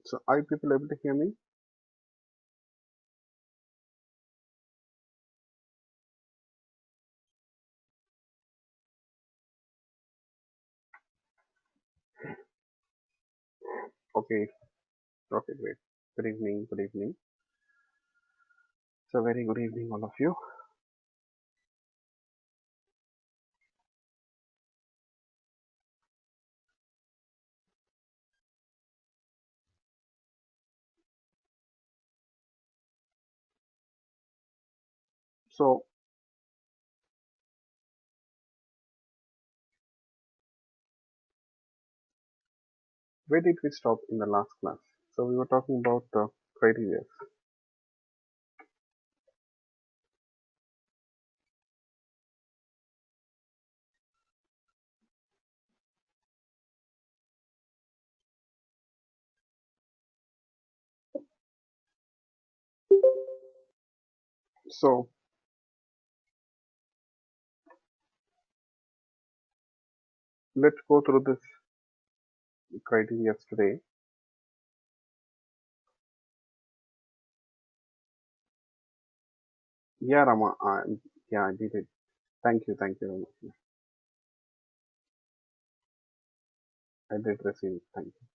So are you people able to hear me? Okay, okay, great. Good evening, good evening. So very good evening, all of you. So where did we stop in the last class? So we were talking about criteria. So let's go through this criteria today. Yeah, Rama, yeah, I did it. Thank you very much. I did receive it. Thank you.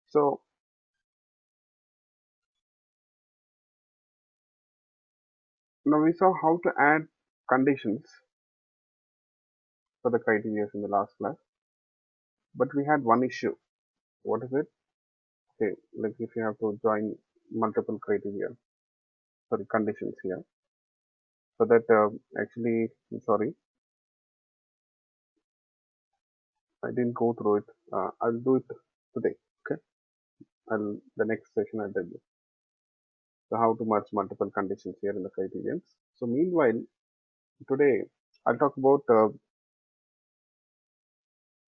So now we saw how to add conditions for the criteria in the last class, but we had one issue. What is it? Okay, like if you have to join multiple criteria, sorry, conditions here. So that actually, I'm sorry, I didn't go through it. I'll do it today. Okay, the next session I'll tell you. So how to merge multiple conditions here in the criterions. So meanwhile, today I'll talk about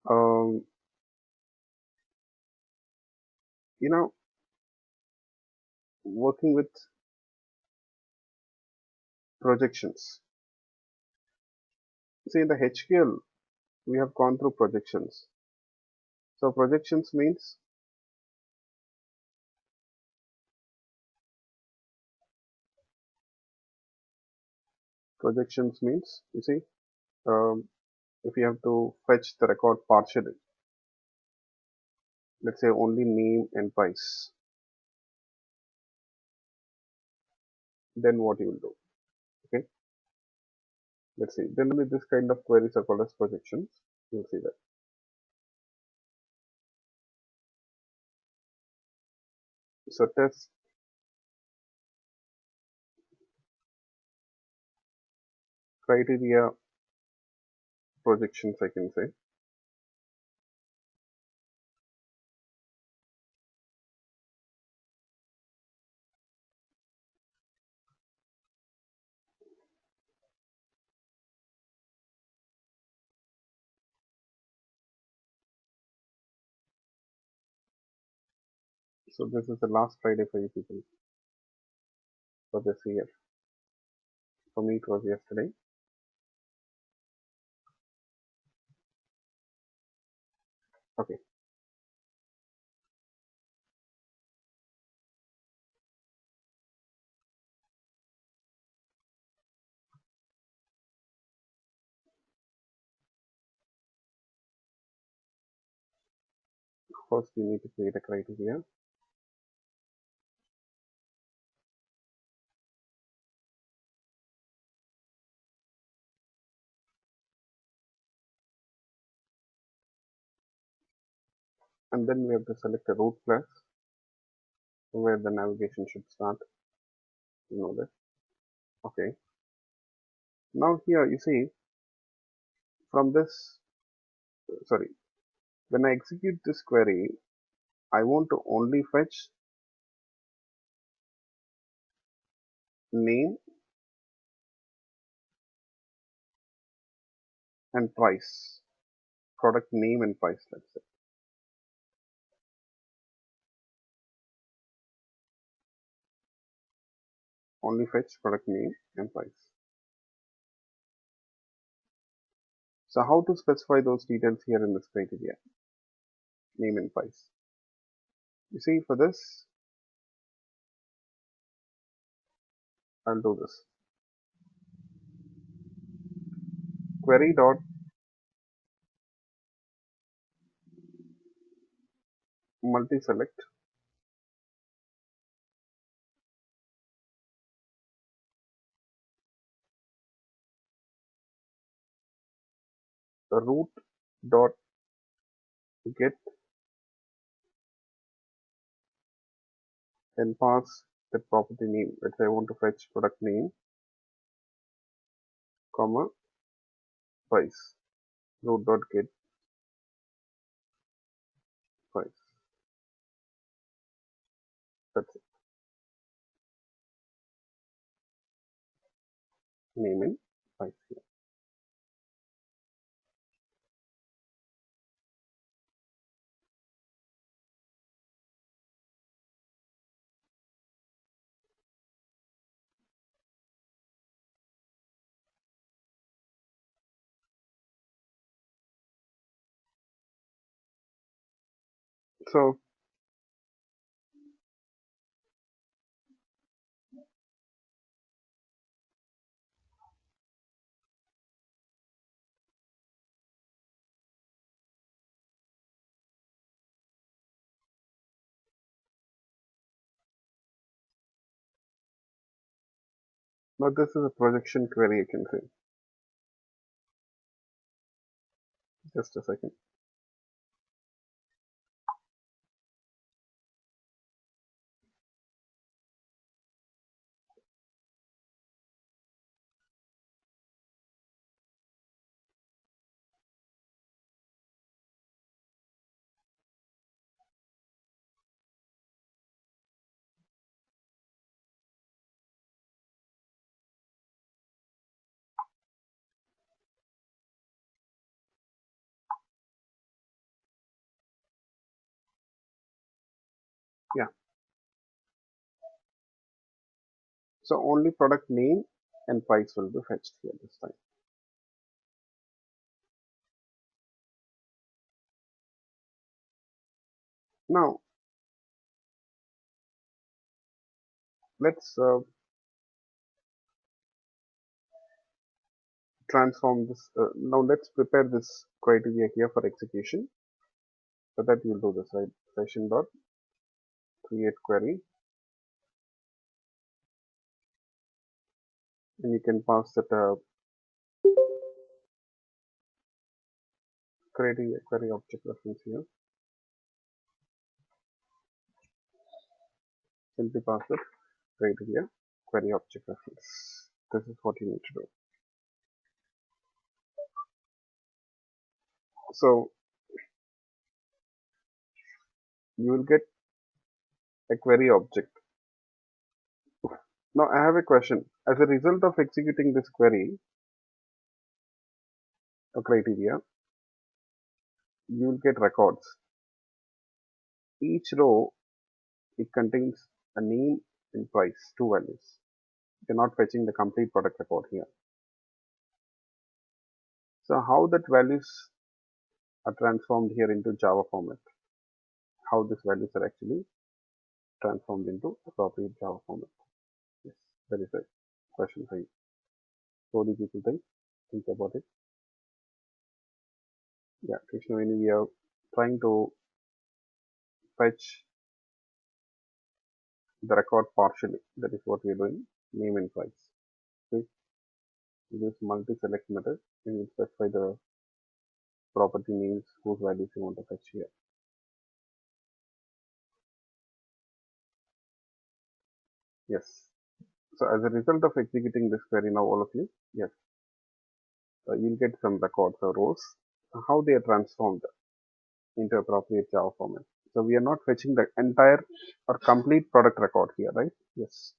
um, you know working with projections. See, in the HQL we have gone through projections. So projections means you see, um, if you have to fetch the record partially, let's say only name and price, then what you will do? Okay, let's see. Generally, this kind of queries are called as projections. You'll see that. So test criteria projections, I can say. So this is the last Friday for you people for this year. For me, it was yesterday. Okay, first you need to create a criteria. And then we have to select a root class where the navigation should start. You know that. Okay. Now here you see from this, sorry, when I execute this query, I want to only fetch name and price, product name and price, let's say. Only fetch product name and price. So how to specify those details here in this criteria? Name and price. You see, for this, I'll do this. Query dot multi-select root dot get and pass the property name. Let's say I want to fetch product name, comma, price. Root dot get price. That's it. Name and price here. So now this is a projection query, I can say. Just a second. Yeah. So only product name and price will be fetched here this time. Now let's transform this. Now let's prepare this criteria here for execution. For that you'll do this, right? Session dot create query, and you can pass that creating a query object reference here. Simply pass it criteria query object reference. This is what you need to do. So you will get a query object. Now I have a question. As a result of executing this query or criteria, you will get records. Each row, it contains a name and price, two values. You're not fetching the complete product record here. So how that values are transformed here into Java format? How these values are actually transformed into appropriate Java format? Yes, that is a question for you. What do people think about it? Yeah, Krishnaveni, we are trying to fetch the record partially. That is what we are doing. Name and price. Okay. Use multi-select method and you specify the property names whose values you want to fetch here. Yes. So as a result of executing this query now all of you, yes, you'll get some records or rows. How they are transformed into appropriate Java format. So we are not fetching the entire or complete product record here, right? Yes.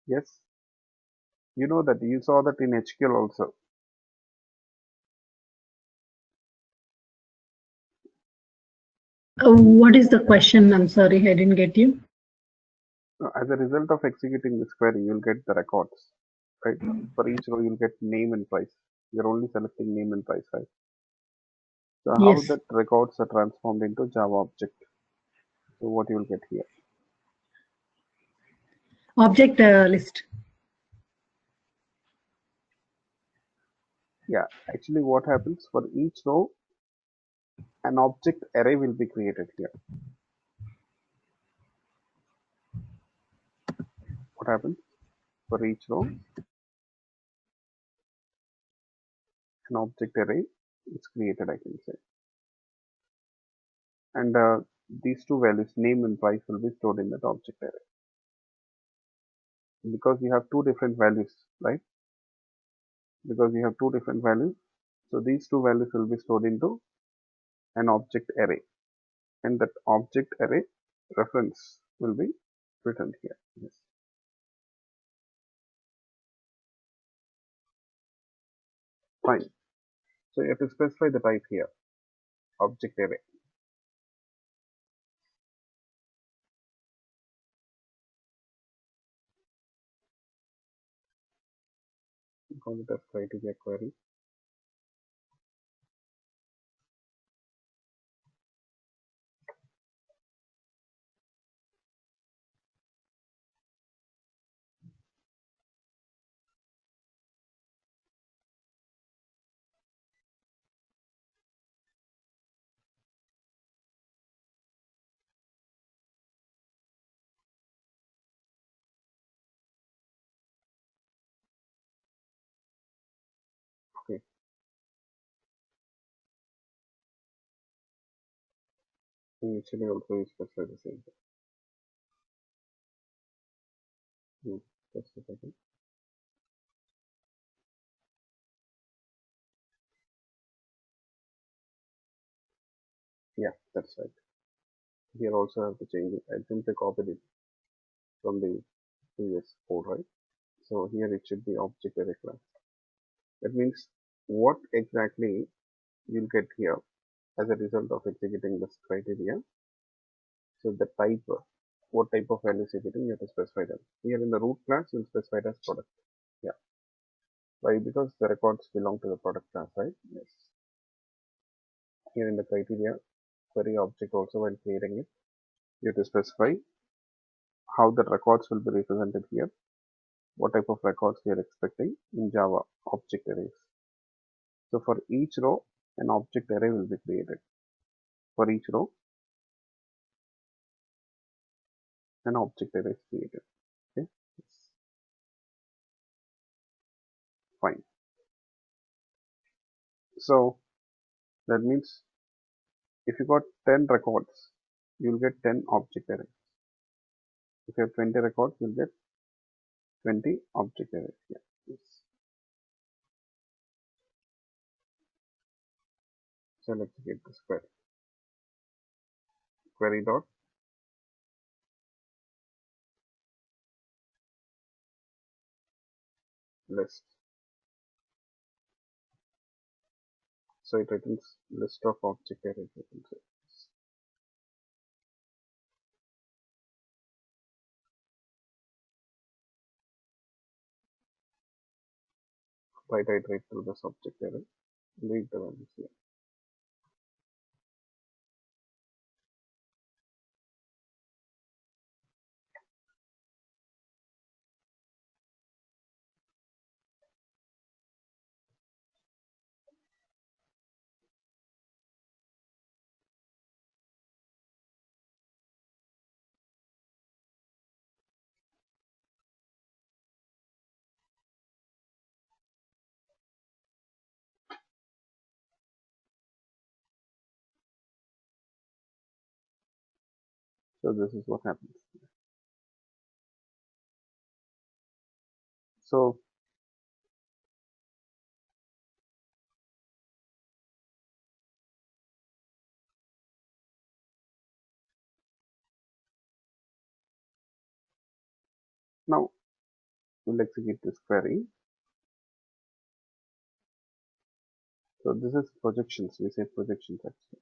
Yes, you know that you saw that in HQL also. What is the question? I'm sorry, I didn't get you. As a result of executing this query, you'll get the records, right? For each row, you'll get name and price. You're only selecting name and price, right? So how Yes, that records are transformed into Java object. So what you'll get here. object list. Yeah, actually what happens for each row, an object array will be created here. What happens for each row, an object array is created, I can say. And these two values, name and price, will be stored in that object array. Because you have two different values, right? Because you have two different values, so these two values will be stored into an object array, and that object array reference will be written here. Yes. Fine. So you have to specify the type here, object array. Call it as criteria query. Okay. Initially also you specify the same thing. Just a second. Yeah, that's right. Here also I have to change it. I simply copied it from the previous code, right? So here it should be object array class. That means what exactly you'll get here as a result of executing this criteria. So the type, what type of values you're getting, you have to specify them. Here in the root class, you'll specify it as product. Yeah. Why? Because the records belong to the product class, right? Yes. Here in the criteria query object also, when creating it, you have to specify how the records will be represented here, what type of records we are expecting in Java object arrays. So for each row, an object array will be created. For each row, an object array is created. Okay, yes. Fine. So that means if you got 10 records, you'll get 10 object arrays. If you have 20 records, you'll get 20 object arrays. Yeah. Yes. So let's get this query. Query dot list. So it returns list of object arrays. You can say. Right, iterate through this object array. Read the values here. So this is what happens. So now We'll execute this query. So this is projections. We say projections actually.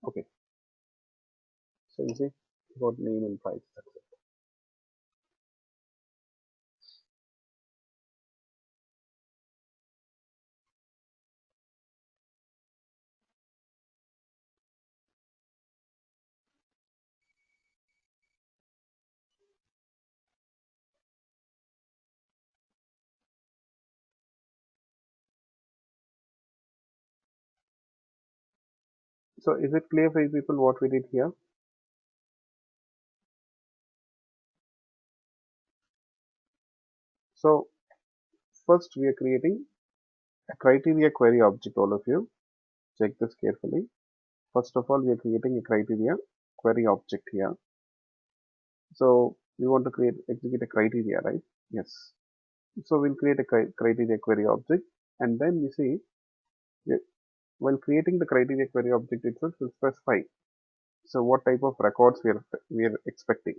Okay. So you see, got name and price. That's it. So is it clear for you people what we did here? So first we are creating a criteria query object, all of you. Check this carefully. First of all, we are creating a criteria query object here. So we want to execute a criteria, right? Yes. So we'll create a criteria query object, and then you see, while creating the criteria query object itself, we'll specify. So what type of records we are expecting.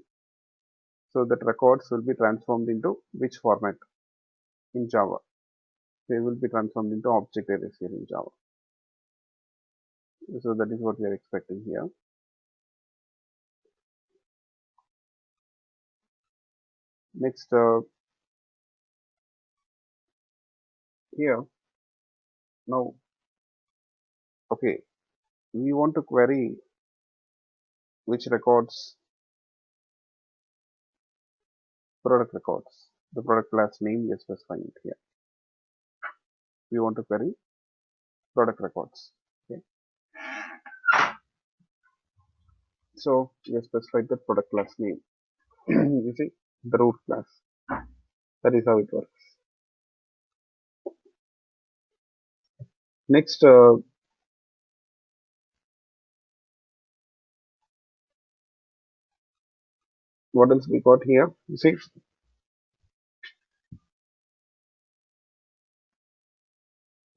So that records will be transformed into which format in Java. They will be transformed into object arrays here in Java. So that is what we are expecting here. Next, here now, okay, we want to query which records, product records. The product class name we are specifying it here. We want to query product records. Okay. So we have specified the product class name. You see, the root class. That is how it works. Next, what else we got here? You see,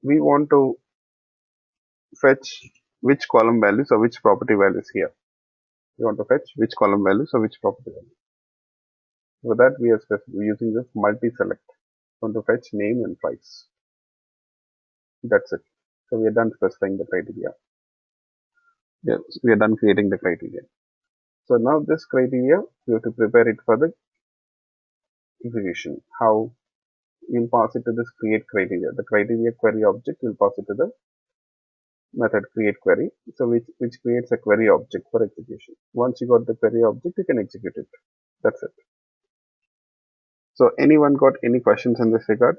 we want to fetch which column values or which property values here. We want to fetch which column values or which property values. For that, we are using this multi-select. We want to fetch name and price. That's it. So we are done specifying the criteria. Yes, we are done creating the criteria. So now this criteria, we have to prepare it for the execution. How? You'll pass it to this create criteria. The criteria query object, you'll pass it to the method create query. So which creates a query object for execution. Once you got the query object, you can execute it. That's it. So anyone got any questions in this regard?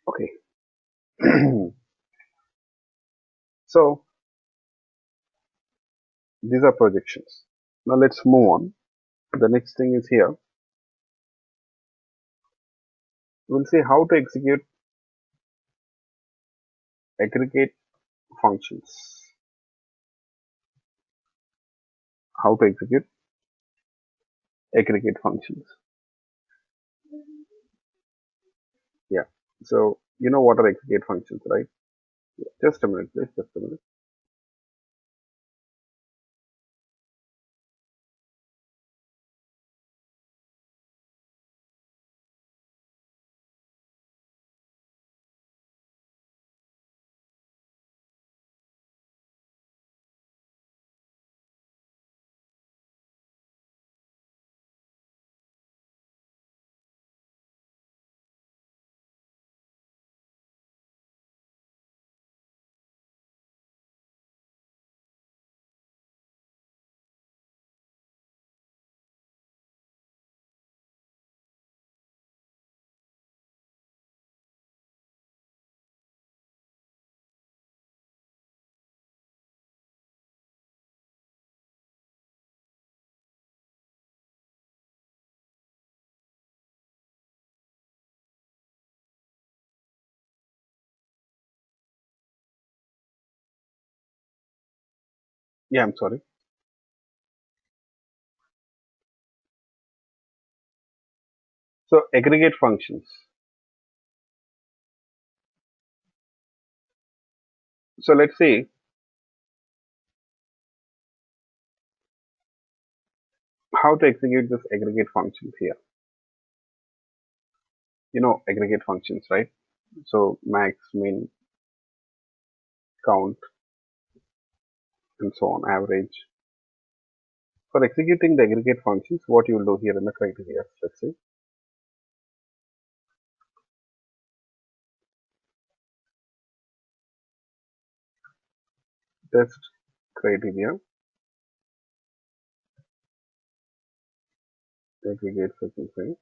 Okay. So these are projections. Now let's move on. The next thing is here. We'll see how to execute aggregate functions. How to execute aggregate functions. Yeah. So you know what are aggregate functions, right? Just a minute, please. Just a minute. Yeah, I'm sorry. So aggregate functions. So let's see how to execute this aggregate functions here. You know aggregate functions, right? So max, min, count, and so on, average. For executing the aggregate functions, what you will do here in the criteria, let's see, test criteria, aggregate frequency.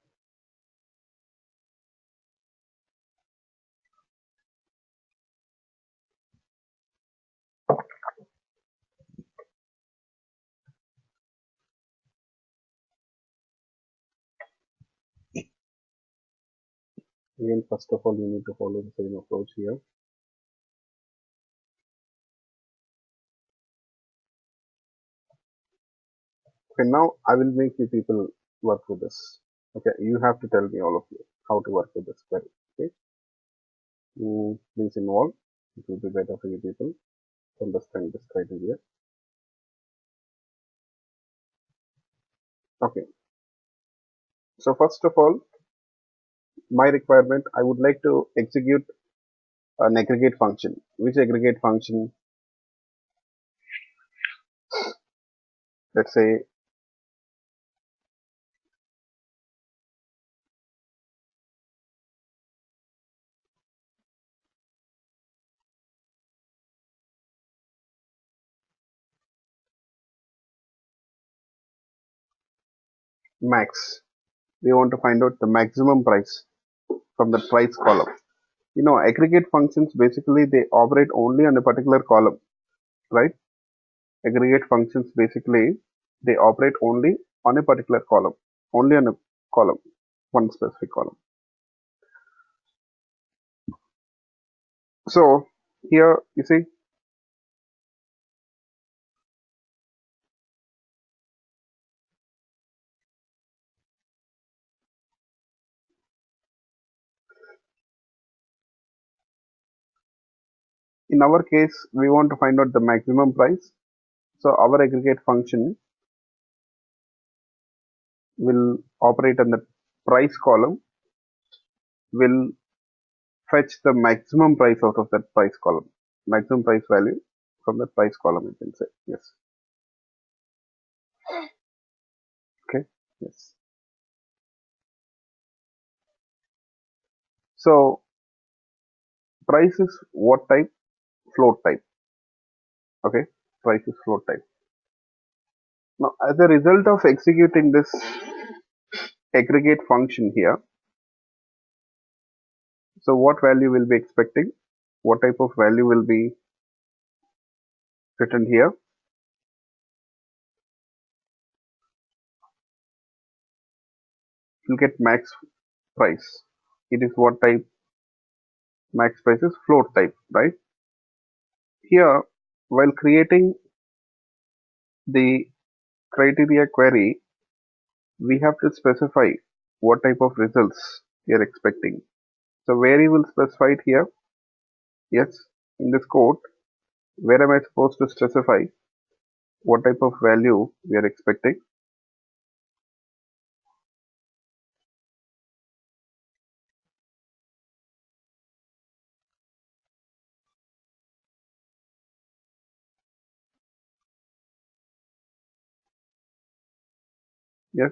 Again, first of all, you need to follow the same approach here. Okay, now I will make you people work with this. Okay, you have to tell me all of you how to work with this query. Okay, please involve. It will be better for you people to understand this criteria. Okay, so first of all, my requirement, I would like to execute an aggregate function. Which aggregate function? Let's say max. We want to find out the maximum price from the price column. You know, aggregate functions basically they operate only on a particular column, right? Aggregate functions basically they operate only on a particular column, only on a column, one specific column. So here you see in our case we want to find out the maximum price. So our aggregate function will operate on the price column, will fetch the maximum price out of that price column, maximum price value from the price column, you can say. Yes. Okay. Yes. So price is what type? Float type. Okay. Price is float type. Now, as a result of executing this aggregate function here, so what value will be expecting? What type of value will be written here? You'll get max price. It is what type? Max price is float type, right? Here, while creating the criteria query, we have to specify what type of results we are expecting. So where you will specify it here? Yes, in this code, where am I supposed to specify what type of value we are expecting? Yes,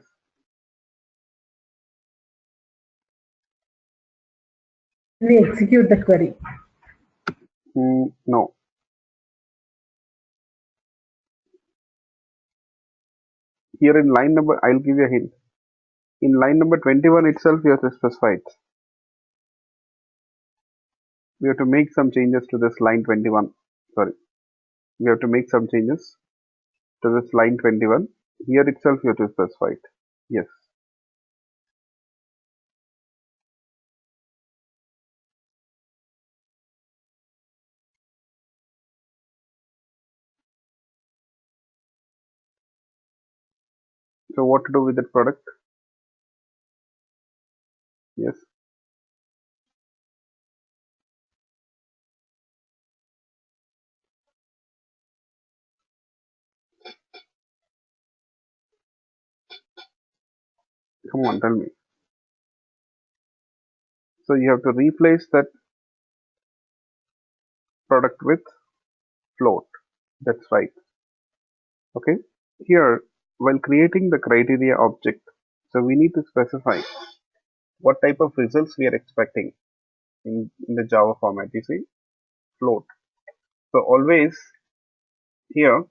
We execute the query. no. Here in line number, I'll give you a hint. In line number 21 itself, you have to specify it. We have to make some changes to this line 21. Sorry, we have to make some changes to this line 21. Here itself, you have to specify it. Yes. So what to do with that product? Yes. Come on, tell me. So you have to replace that product with float. That's right. Okay. Here, while creating the criteria object, so we need to specify what type of results we are expecting in the Java format. You see, float. So always here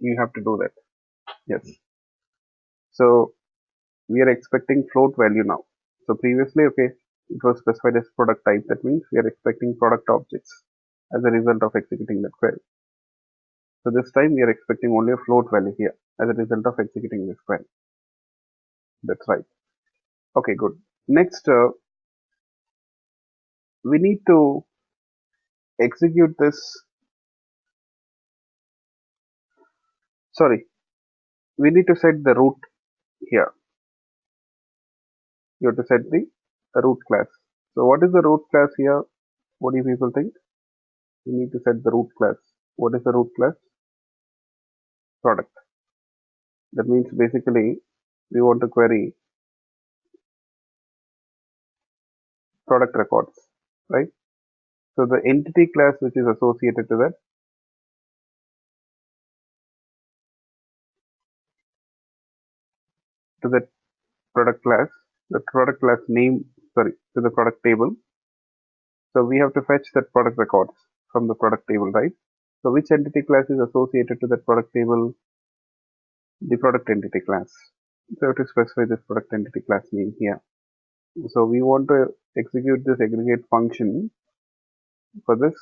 you have to do that. Yes. So we are expecting float value now. So previously, okay, it was specified as product type. That means we are expecting product objects as a result of executing that query. So this time we are expecting only a float value here as a result of executing this query. That's right. Okay, good. Next, we need to execute this. Sorry, we need to set the root here. You have to set the root class. So what is the root class here? What do you people think? We need to set the root class. What is the root class? Product. That means basically we want to query product records, right? So the entity class which is associated to that product class, the product class name, sorry, to the product table. So we have to fetch that product records from the product table, right? So which entity class is associated to that product table? The product entity class. So we have to specify this product entity class name here. So we want to execute this aggregate function for this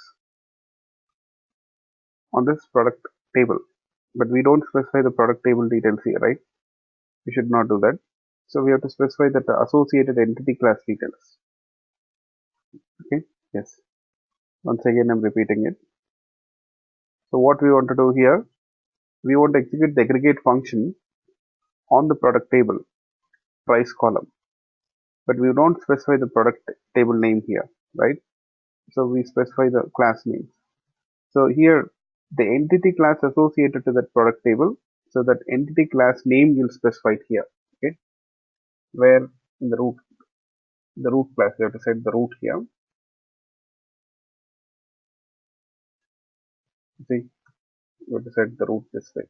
on this product table, but we don't specify the product table details here, right? We should not do that. So we have to specify that the associated entity class details. Okay, yes. Once again, I'm repeating it. So what we want to do here, we want to execute the aggregate function on the product table price column, but we don't specify the product table name here, right? So we specify the class name. So here, the entity class associated to that product table, so that entity class name will specify it here, okay? Where in the root class, we have to set the root here. See, we have to set the root this way.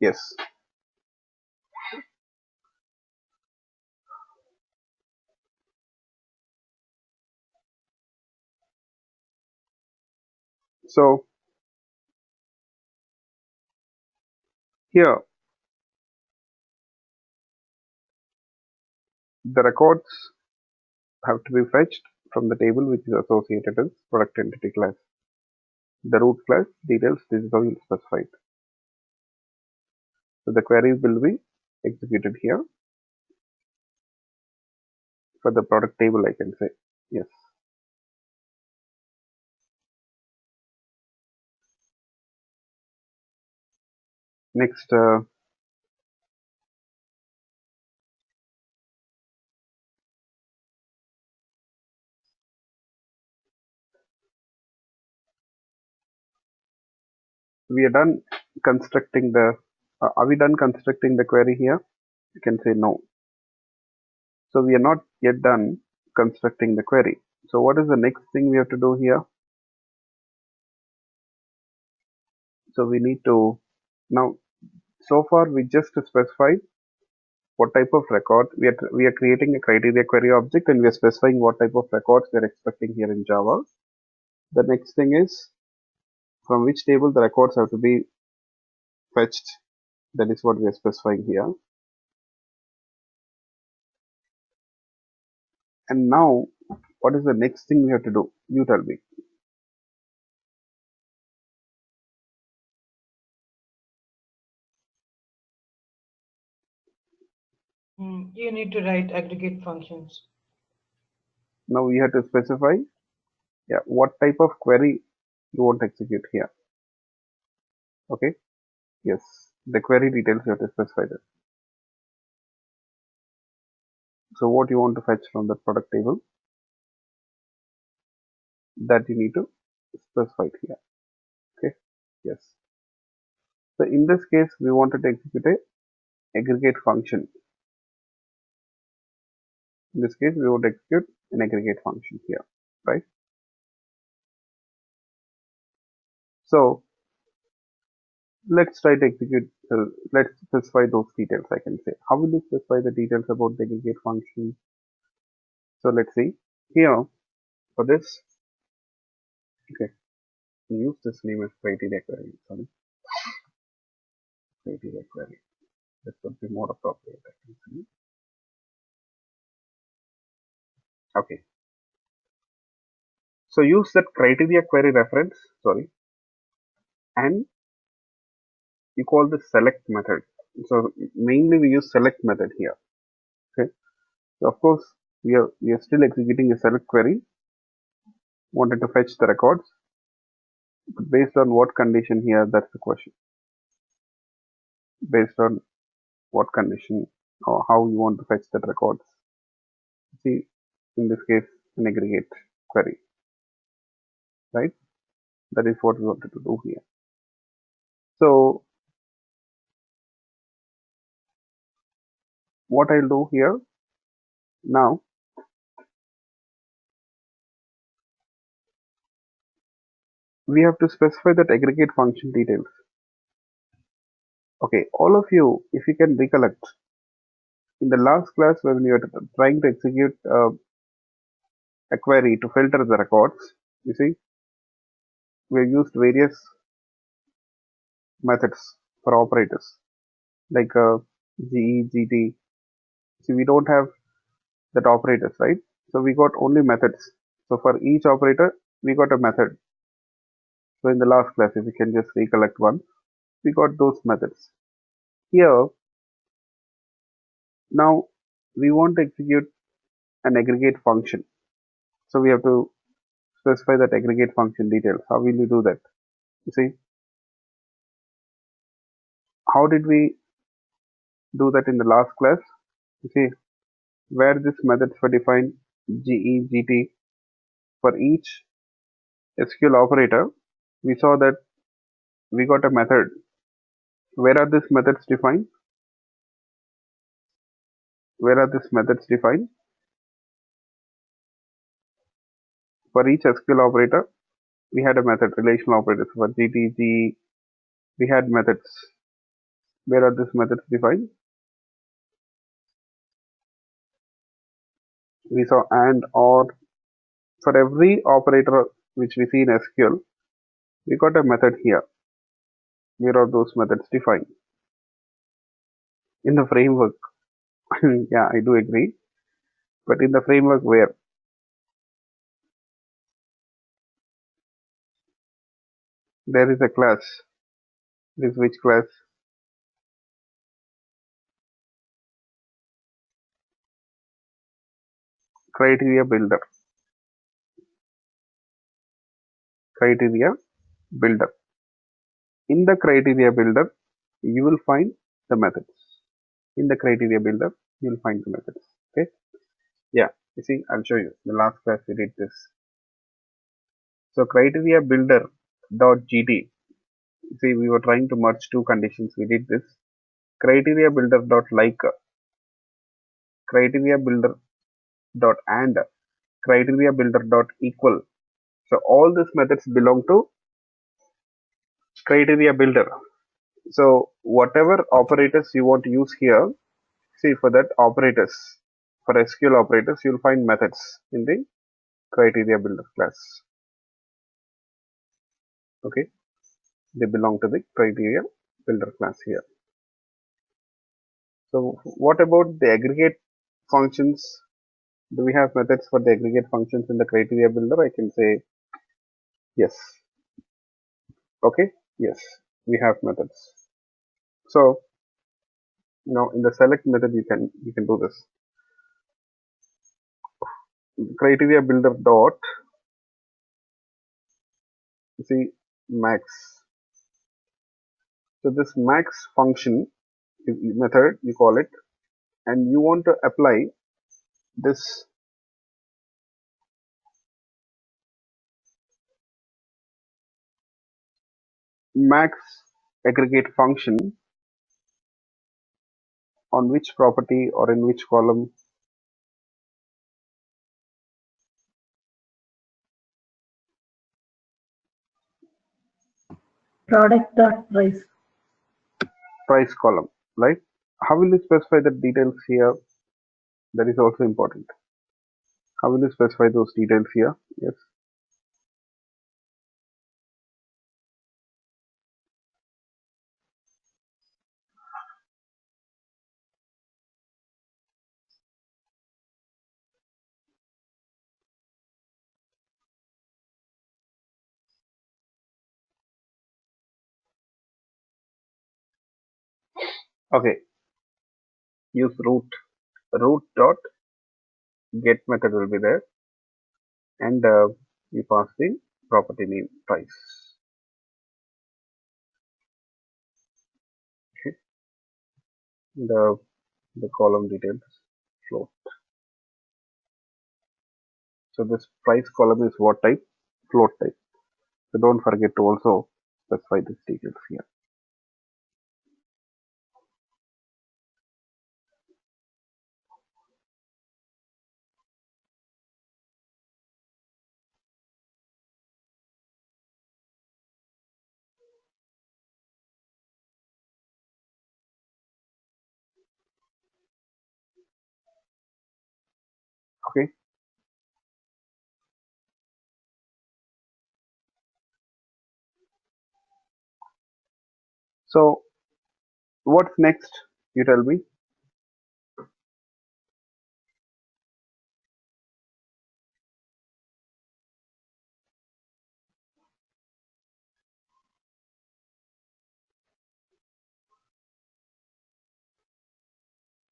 Yes. So here, the records have to be fetched from the table which is associated with product entity class. The root class details, this is how you specify it. So the query will be executed here for the product table, I can say. Yes. Next, we are done constructing the, are we done constructing the query here? You can say no. So we are not yet done constructing the query. So what is the next thing we have to do here? So we need to, now, so far we just specified what type of record we are creating a criteria query object, and we are specifying what type of records we are expecting here in Java. The next thing is from which table the records have to be fetched. That is what we are specifying here. And now, what is the next thing we have to do? You tell me. You need to write aggregate functions. Now we have to specify, yeah, what type of query you want to execute here. Okay, yes, the query details you have to specify that. So what you want to fetch from the product table, that you need to specify it here. Okay, yes. So in this case, we wanted to execute a aggregate function. In this case, we want to execute an aggregate function here, right? So let's try to execute, let's specify those details, I can say. How will you specify the details about the aggregate function? So let's see. Here, for this, okay, use this name as criteria query. Sorry, criteria query. That would be more appropriate, I can say. Okay. So use that criteria query reference, sorry, and you call this select method. So mainly we use select method here. Okay. So of course we are still executing a select query. Wanted to fetch the records, but based on what condition here? That's the question. Based on what condition or how you want to fetch that records. See, in this case, an aggregate query, right? That is what we wanted to do here. So what I'll do here now, we have to specify that aggregate function details. Okay, all of you, if you can recollect, in the last class when we were trying to execute a query to filter the records, you see, we have used various methods for operators like GE, GT. See, we don't have that operators, right? So we got only methods. So for each operator, we got a method. So in the last class, if you can just recollect one, we got those methods. Here, now we want to execute an aggregate function. So we have to specify that aggregate function details. How will you do that? You see, how did we do that in the last class? You see, where these methods were defined, GE, GT, for each SQL operator, we saw that we got a method. Where are these methods defined? Where are these methods defined? For each SQL operator, we had a method, relational operators. For GT, GE, we had methods. Where are these methods defined? We saw and, or. For every operator which we see in SQL, we got a method here. Where are those methods defined? In the framework. Yeah, I do agree. But in the framework where? There is a class. This which class? Criteria builder. Criteria builder. In the criteria builder, you will find the methods. In the criteria builder, you will find the methods. Okay. Yeah. You see, I'll show you. The last class we did this. So criteria builder dot gt. See, we were trying to merge two conditions. We did this. Criteria builder dot like, criteria builder dot and, criteria builder dot equal. So all these methods belong to criteria builder. So whatever operators you want to use here, see, for that operators, for SQL operators, you'll find methods in the criteria builder class. Okay, they belong to the criteria builder class here. So what about the aggregate functions? Do we have methods for the aggregate functions in the criteria builder? I can say yes. Okay, yes, we have methods. So now in the select method, you can do this. criteria builder dot, you see, max. So this max function method, you call it, and you want to apply this max aggregate function on which property or in which column? Product dot price. Price column, right? How will you specify the details here? That is also important. How will you specify those details here? Yes. Okay. Use root. Root dot get method will be there, and you pass the property name price. Okay. The column details float. So this price column is what type? Float type. So don't forget to also specify these details here. Okay. So what's next? You tell me.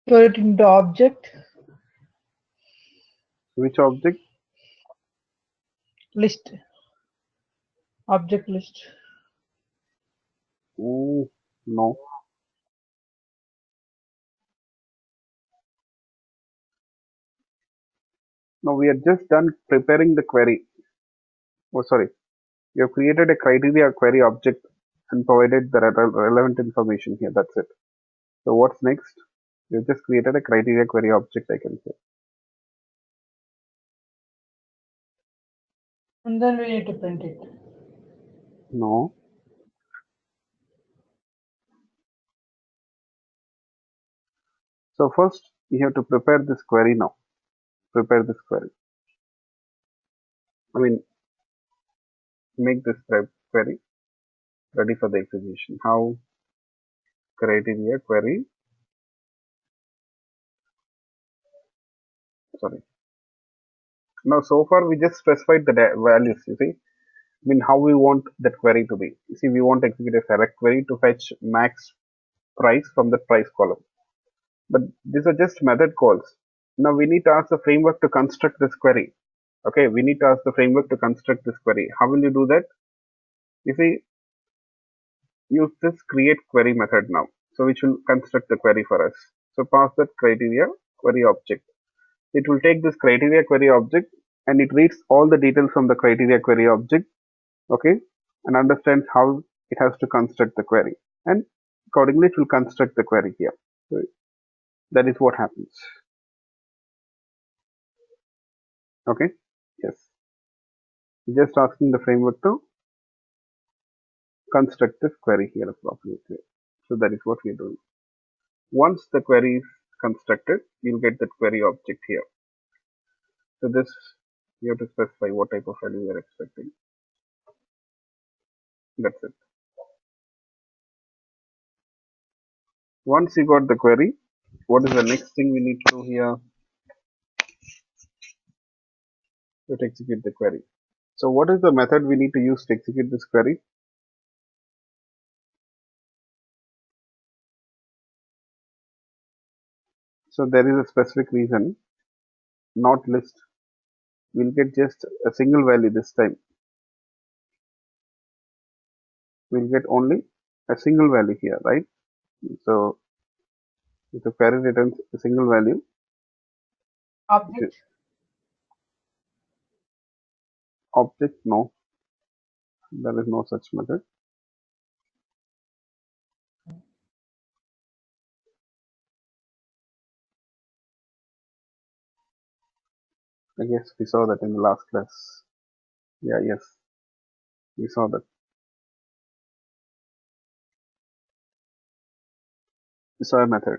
Store it into object Which object? list. Object list. No. No, we are just done preparing the query. Oh, sorry. You have created a criteria query object and provided the relevant information here. That's it. So what's next? You've just created a criteria query object, I can say. And then we need to print it. No. So first you have to prepare this query now. Prepare this query. I mean, make this query ready for the execution. How? Criteria query. Sorry. Now so far we just specified the values. You see, I mean how we want that query to be. You see, we want to execute a select query to fetch max price from the price column. But these are just method calls. Now we need to ask the framework to construct this query. Okay, we need to ask the framework to construct this query. How will you do that? You see, use this create query method now. So which will construct the query for us. So pass that criteria query object. It will take this criteria query object and it reads all the details from the criteria query object. Okay, and understands how it has to construct the query. And accordingly it will construct the query here. So that is what happens. Okay, yes. Just asking the framework to construct this query here appropriately. So that is what we are doing. Once the query is constructed, you'll get that query object here. So this, you have to specify what type of value you are expecting. That's it. Once you got the query, what is the next thing we need to do here? To execute the query. So what is the method we need to use to execute this query? So there is a specific reason, not list. we'll get just a single value this time. We'll get only a single value here, right? So if the query returns a single value, Object. object, no, there is no such method. I guess we saw that in the last class. Yeah, yes, we saw that. We saw a method.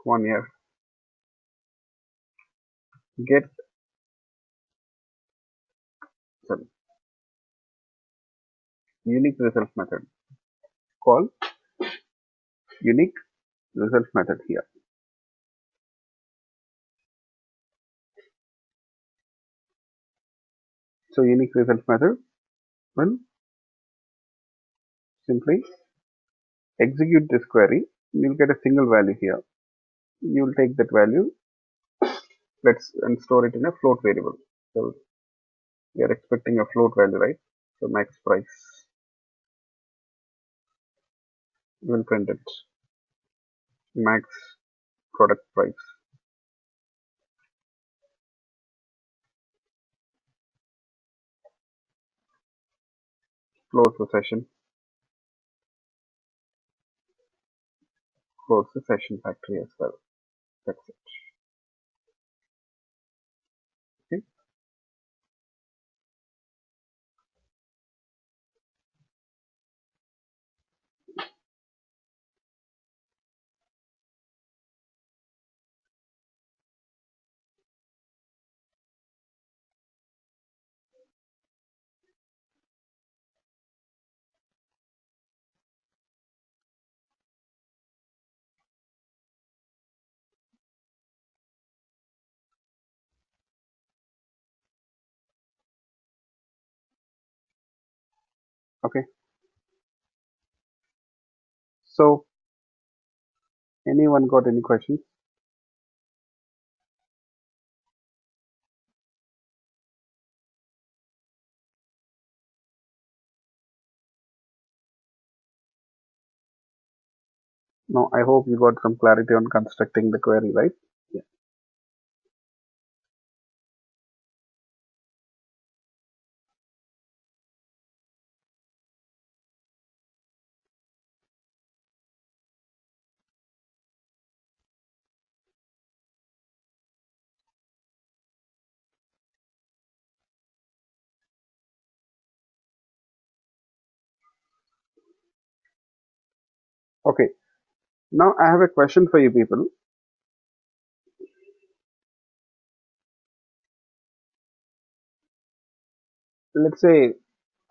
One year. Get, sorry, unique result method. Call unique result method here. So unique result method will simply execute this query. You'll get a single value here. You'll take that value, and store it in a float variable. So we are expecting a float value, right? So max price. We'll print it. Max product price. Close the session. Close the session factory as well. That's it. Okay. Okay. So anyone got any questions? No, I hope you got some clarity on constructing the query, right? Yeah. Okay. Now I have a question for you people. Let's say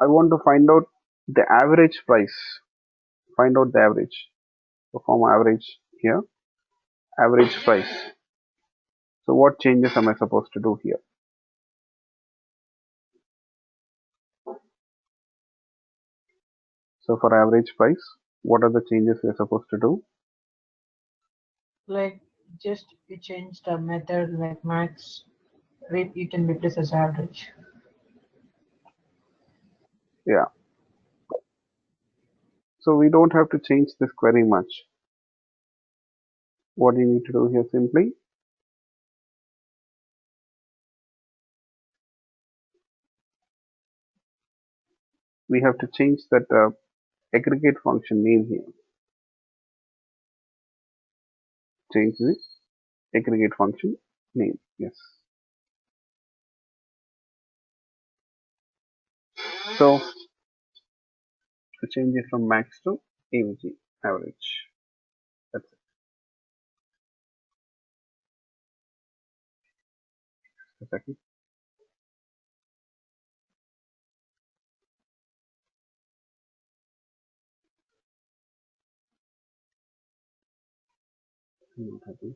I want to find out the average price. Find out the average. Perform average here. Average price. So what changes am I supposed to do here? So for average price, what are the changes we are supposed to do? Like just you change the method like max rate you can replace as average. Yeah. So we don't have to change this query much. What you need to do here simply, we have to change that aggregate function name here. Change the aggregate function name. Yes. So to change it from max to AVG, average. That's it. A second. Not happy.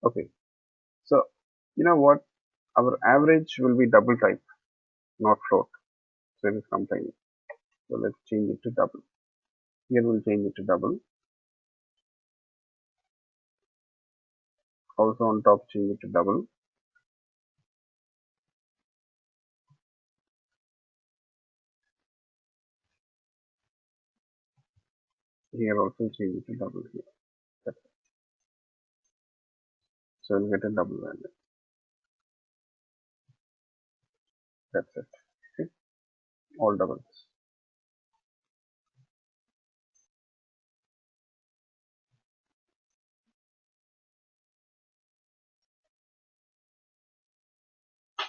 Okay. So You know what? Our average will be double type, not float. So it is complaining. So let's change it to double. Here we'll change it to double. Also on top change it to double. Here also change it to double here. That's it. So we'll get a double value. That's it. Okay. All doubles.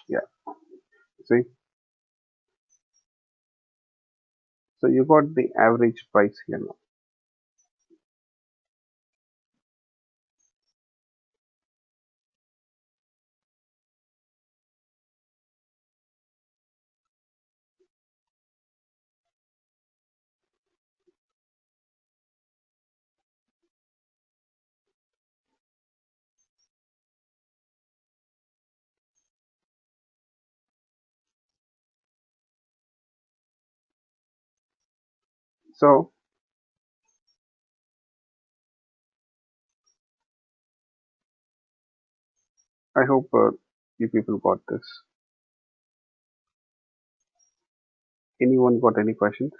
Yeah. See? So you got the average price here now. So I hope you people got this. Anyone got any questions?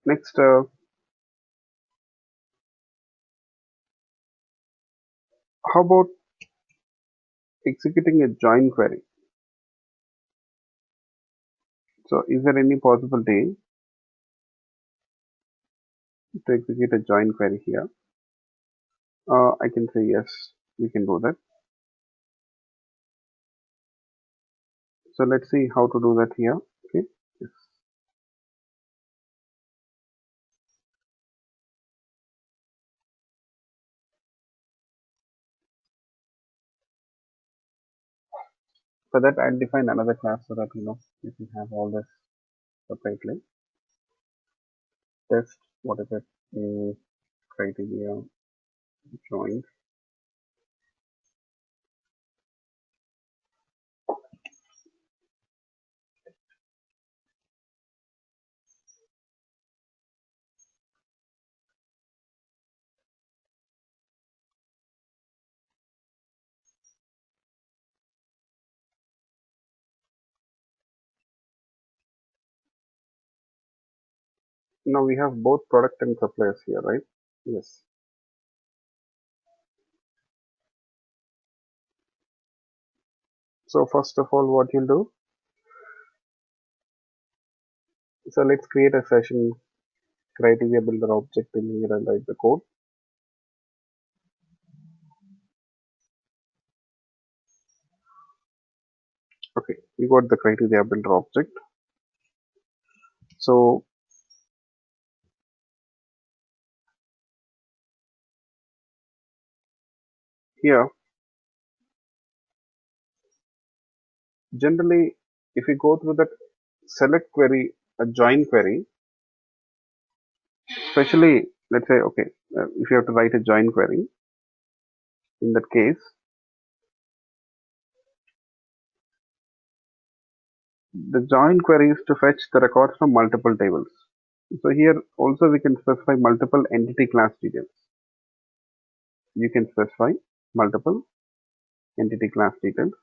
Next, how about executing a join query? So is there any possibility to execute a join query here? I can say yes, we can do that. So let's see how to do that here. Okay. Yes. For that, I'll define another class so that you can have all this separately. Test, what is it? Criteria join. Now we have both product and suppliers here, right? Yes. So first of all, what you'll do, so let's create a session criteria builder object in here and write the code. Okay, you got the criteria builder object. So here, generally, if you go through that select query, a join query, especially let's say, okay, if you have to write a join query, in that case, the join query is to fetch the records from multiple tables. So here also we can specify multiple entity class details. You can specify multiple entity class details,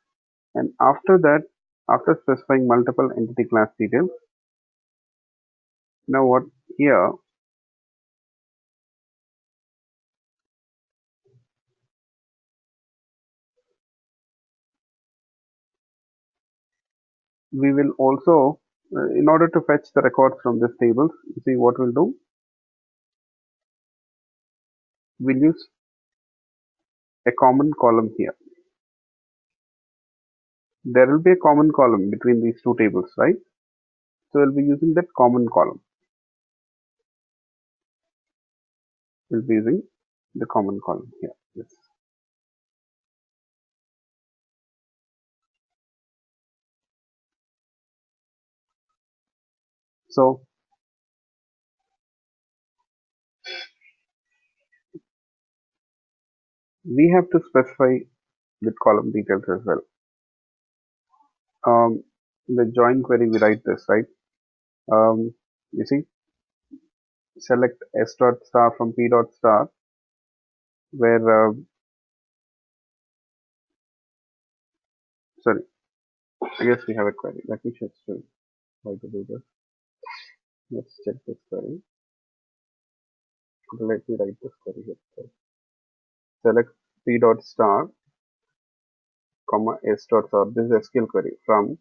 and after that, after specifying multiple entity class details, now what here we will also In order to fetch the records from this table, you see what we'll do? We'll use a common column here. There will be a common column between these two tables, right? So we'll be using that common column. We'll be using the common column here. Yes. So we have to specify the column details as well. In the join query, we write this, right? You see, select s dot star from p dot star, where sorry, I guess we have a query. Let me just try to do this. Let's check this query. Let me write this query here. So select p dot star, comma s dot star. This is a SQL query from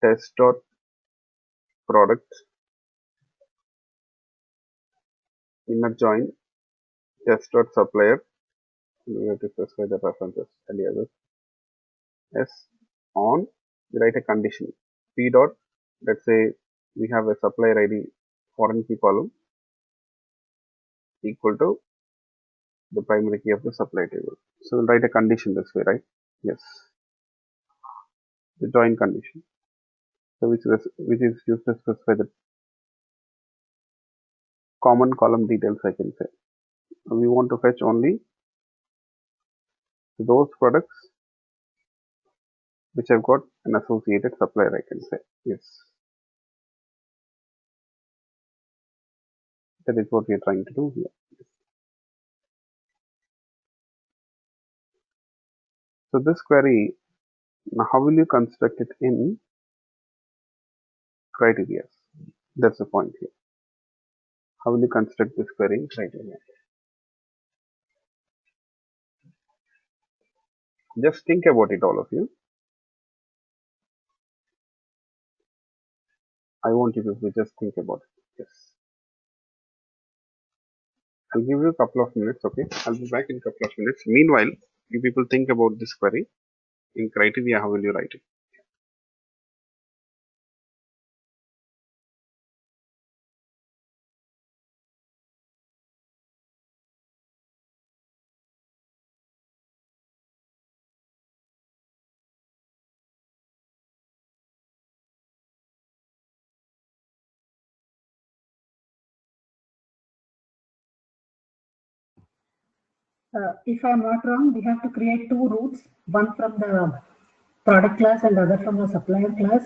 test dot product inner join test dot supplier. We have to specify the references aliases. S on, we write a condition. P dot, let's say we have a supplier ID foreign key column equal to the primary key of the supply table. So we'll write a condition this way, right? Yes, the join condition. So which is used to specify the common column details, I can say. We want to fetch only those products which have got an associated supplier, I can say. Yes, that is what we are trying to do here. So this query, now how will you construct it in criteria? That's the point here. How will you construct this query in criteria? Just think about it, all of you. I want you to just think about it. Yes. I'll give you a couple of minutes, okay? I'll be back in a couple of minutes. Meanwhile, you people think about this query in criteria. How will you write it? If I'm not wrong, we have to create two routes, one from the product class and other from the supplier class,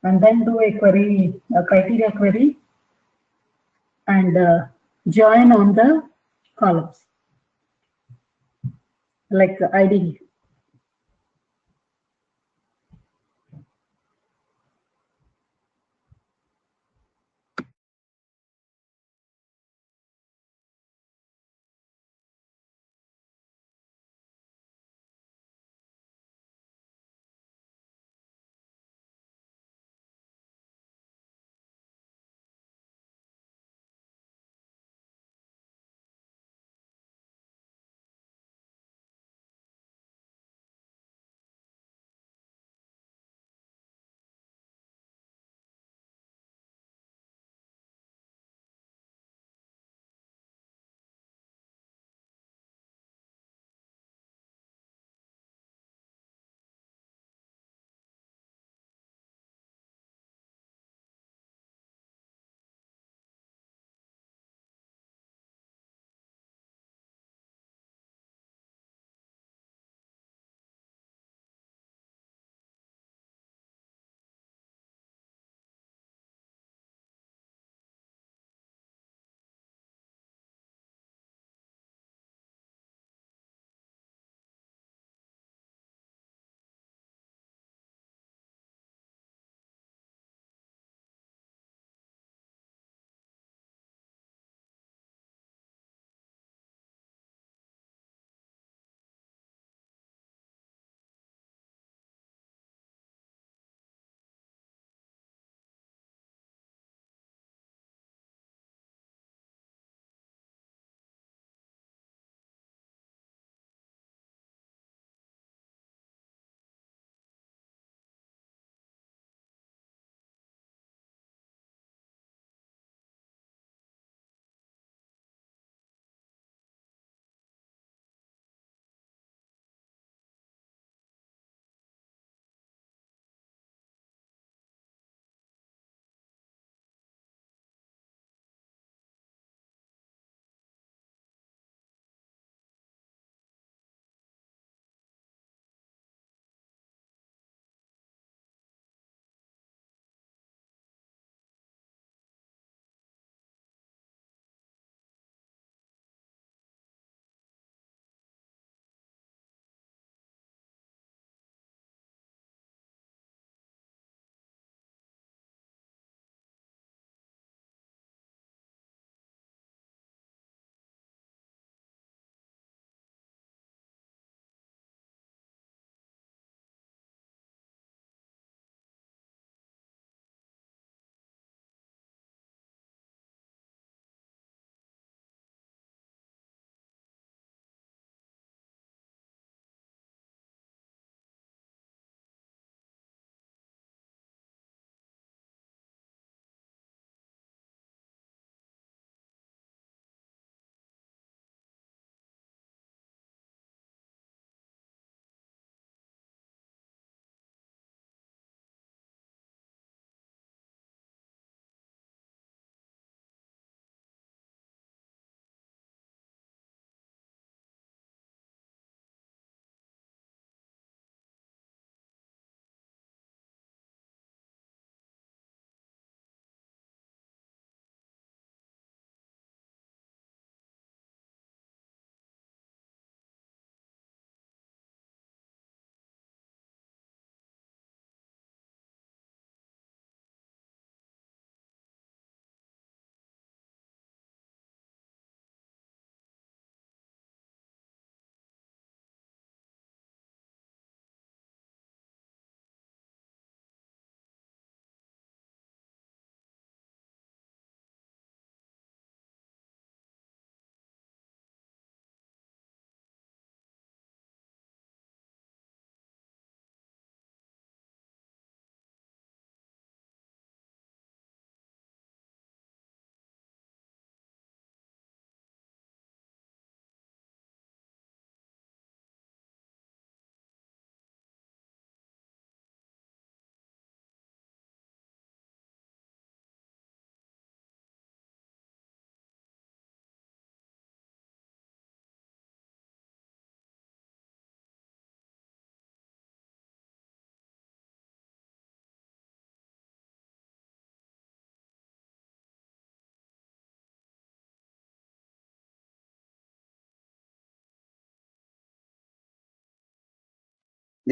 and then do a query, a criteria query, and join on the columns, like the ID.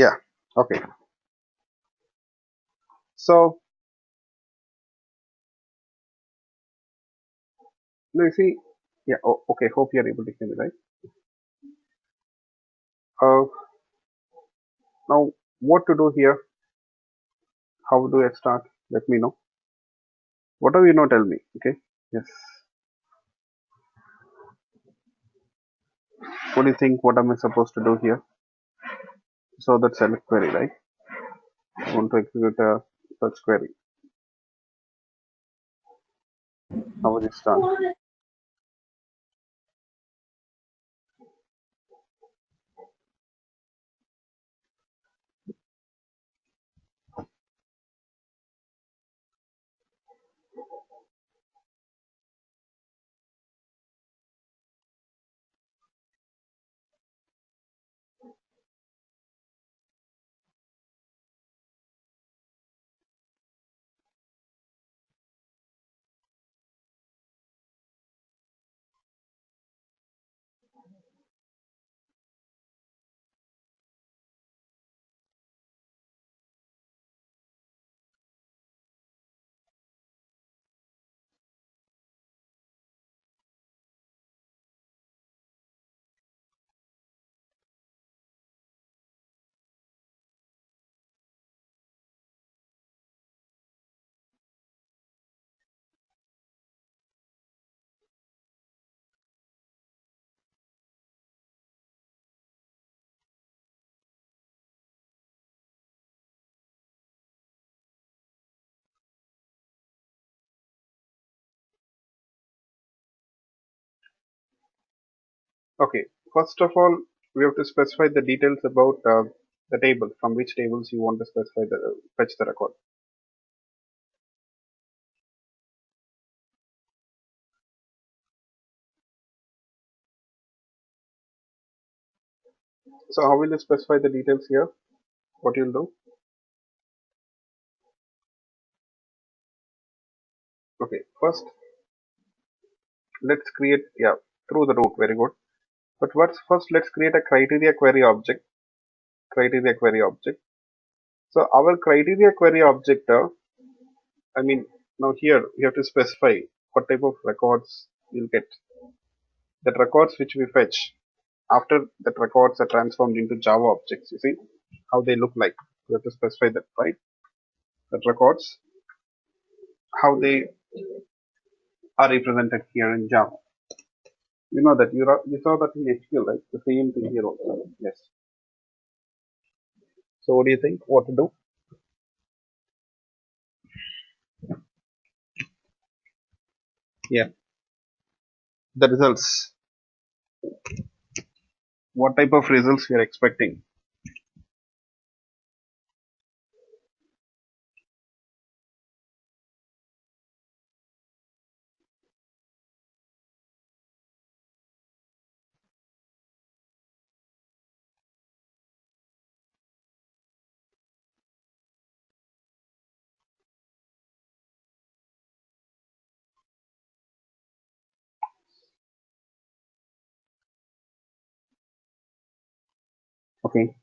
Yeah. Okay. So now you see. Yeah. Oh, okay. Hope you are able to hear me, right? Uh, Now what to do here? How do I start? Let me know. Whatever you know, tell me. Okay. Yes. What do you think? What am I supposed to do here? So that's select query, right? I want to execute a search query. How will it start? Okay. First of all, we have to specify the details about the table. From which tables you want to specify the fetch the record. So how will you specify the details here? What you'll do? Okay. Let's create, yeah, through the root. Very good. But first let's create a criteria query object. Criteria query object. So our criteria query object, I mean, now here we have to specify what type of records you'll get. That records which we fetch after that records are transformed into Java objects. You see how they look like. We have to specify that, right? That records, how they are represented here in Java. You know that you saw that in HQL, right? The same thing here also. Yes. So what do you think? What to do? Yeah. The results. What type of results we are expecting? Okay.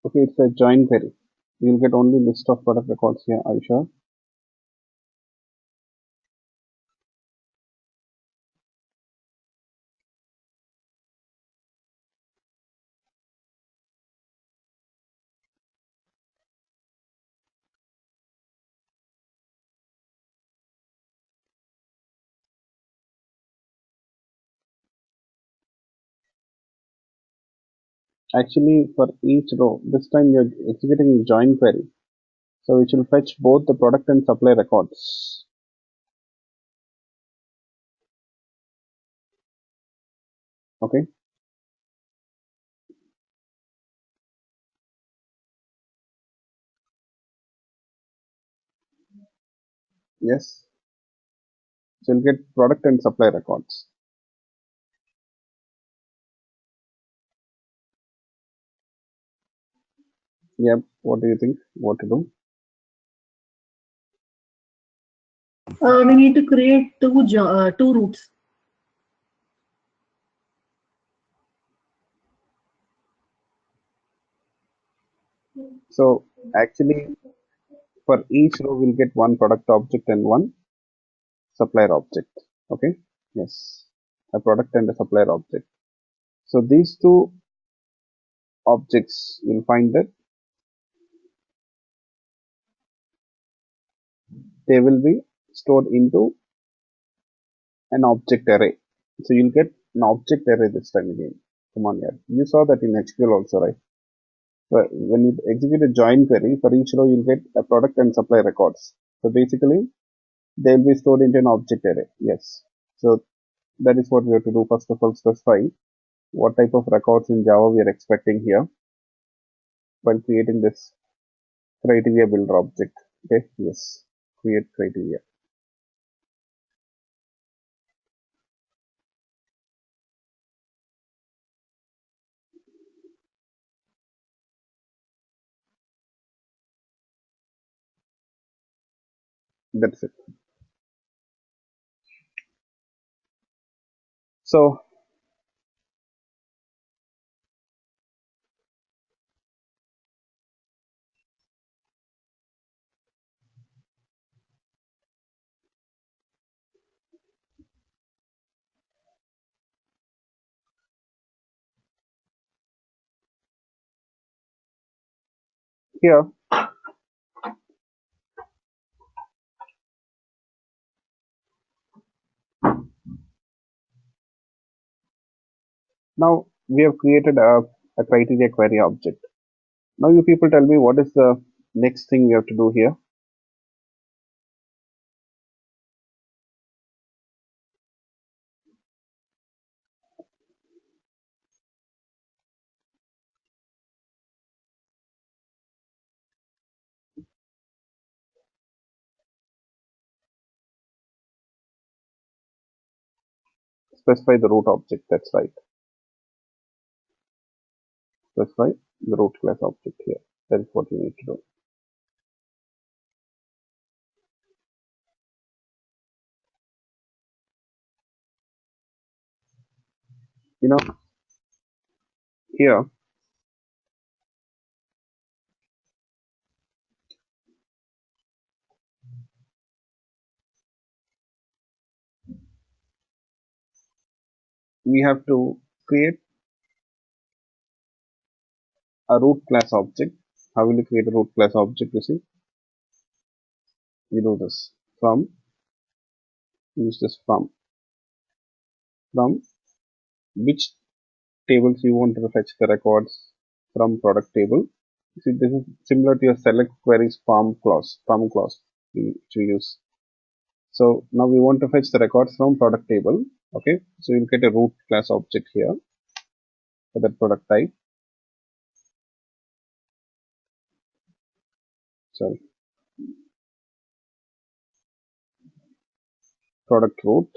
Okay, it's a join query. You'll get only list of product records here. Are you sure? Actually, for each row, this time you're executing a join query. So it will fetch both the product and supply records. Okay. Yes. So you'll get product and supply records. Yep. What do you think? What to do? We need to create two routes. So actually, for each row, we'll get one product object and one supplier object. Okay. Yes. A product and a supplier object. So these two objects, you'll find that they will be stored into an object array. So you'll get an object array this time again. Come on here. You saw that in HQL also, right? So when you execute a join query, for each row you'll get a product and supply records. So basically, they'll be stored into an object array. Yes. So that is what we have to do. First of all, specify what type of records in Java we are expecting here while creating this criteria builder object. Okay. Yes. Create criteria. That's it. So here, now we have created a criteria query object. Now you people tell me what is the next thing we have to do here. Specify the root object. That's right. Specify the root class object here. That is what you need to do. You know, here we have to create a root class object. How will you create a root class object? You see, you do this from, use this from which tables you want to fetch the records from product table. You see, this is similar to your select queries farm clause which we use. So now we want to fetch the records from product table. Okay, so you'll get a root class object here for that product type. Sorry, product root,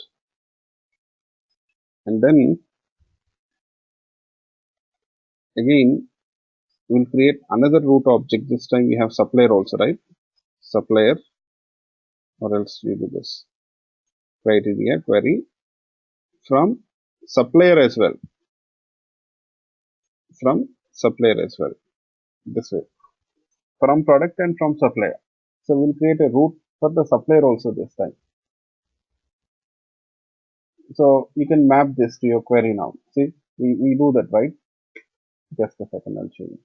and then again we'll create another root object. This time we have supplier also, right? Supplier, or else we do this criteria query from supplier as well. From supplier as well. this way, from product and from supplier. So we'll create a route for the supplier also this time. So you can map this to your query now. See, we do that, right? Just a second, I'll show you.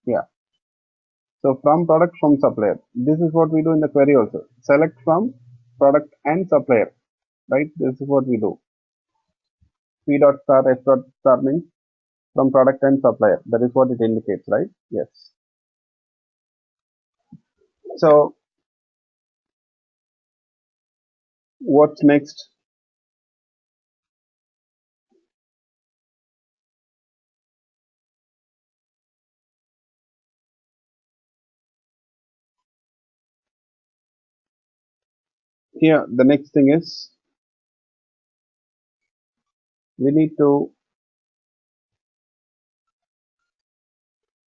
Yeah. So from product, from supplier. This is what we do in the query also. Select from product and supplier, right? This is what we do. P dot star S dot star means from product and supplier. That is what it indicates, right? Yes. So what's next? Here, the next thing is we need to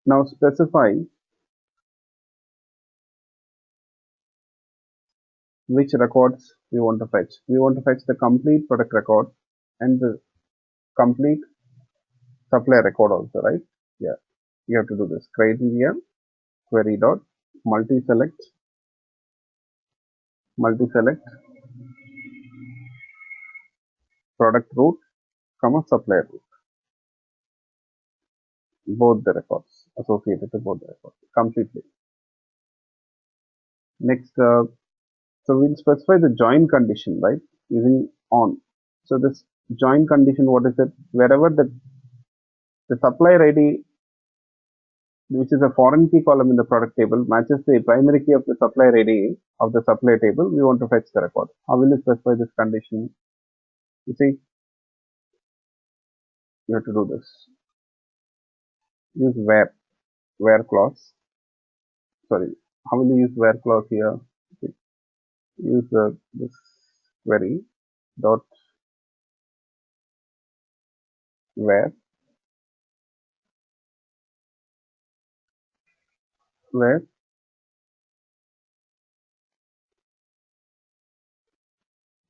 now specify which records we want to fetch. We want to fetch the complete product record and the complete supplier record also, right? Yeah, you have to do this. Criteria query dot multi-select product root, comma supplier root, both the records associated to both the records completely. Next, so we'll specify the join condition, right? Using on. So this join condition, what is it? Wherever the supplier ID, which is a foreign key column in the product table, matches the primary key of the supplier ID of the supplier table, we want to fetch the record. How will you specify this condition? You see, you have to do this. Use where clause. Sorry, how will you use where clause here? Use this query dot where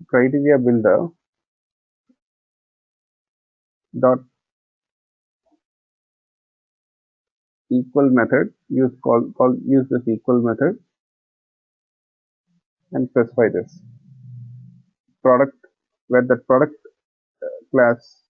criteria builder dot equal method. Use use this equal method and specify this product, where the product class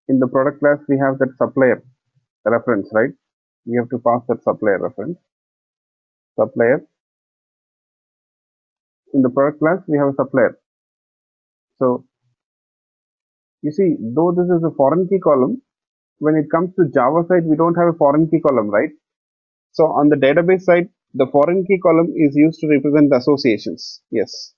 in the product class we have that supplier reference, right? We have to pass that supplier reference. Supplier in the product class we have a supplier. So you see, though this is a foreign key column, when it comes to Java side we don't have a foreign key column, right? So on the database side, the foreign key column is used to represent the associations. Yes.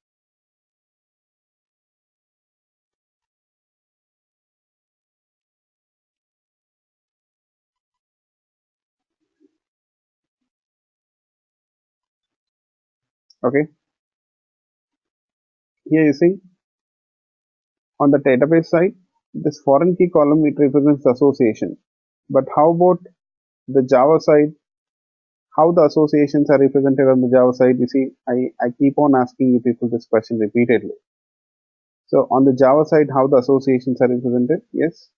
Okay. Here you see, on the database side, this foreign key column, it represents the association. But how about the Java side? How the associations are represented on the Java side? You see, I keep on asking you people this question repeatedly. So on the Java side, how the associations are represented? Yes.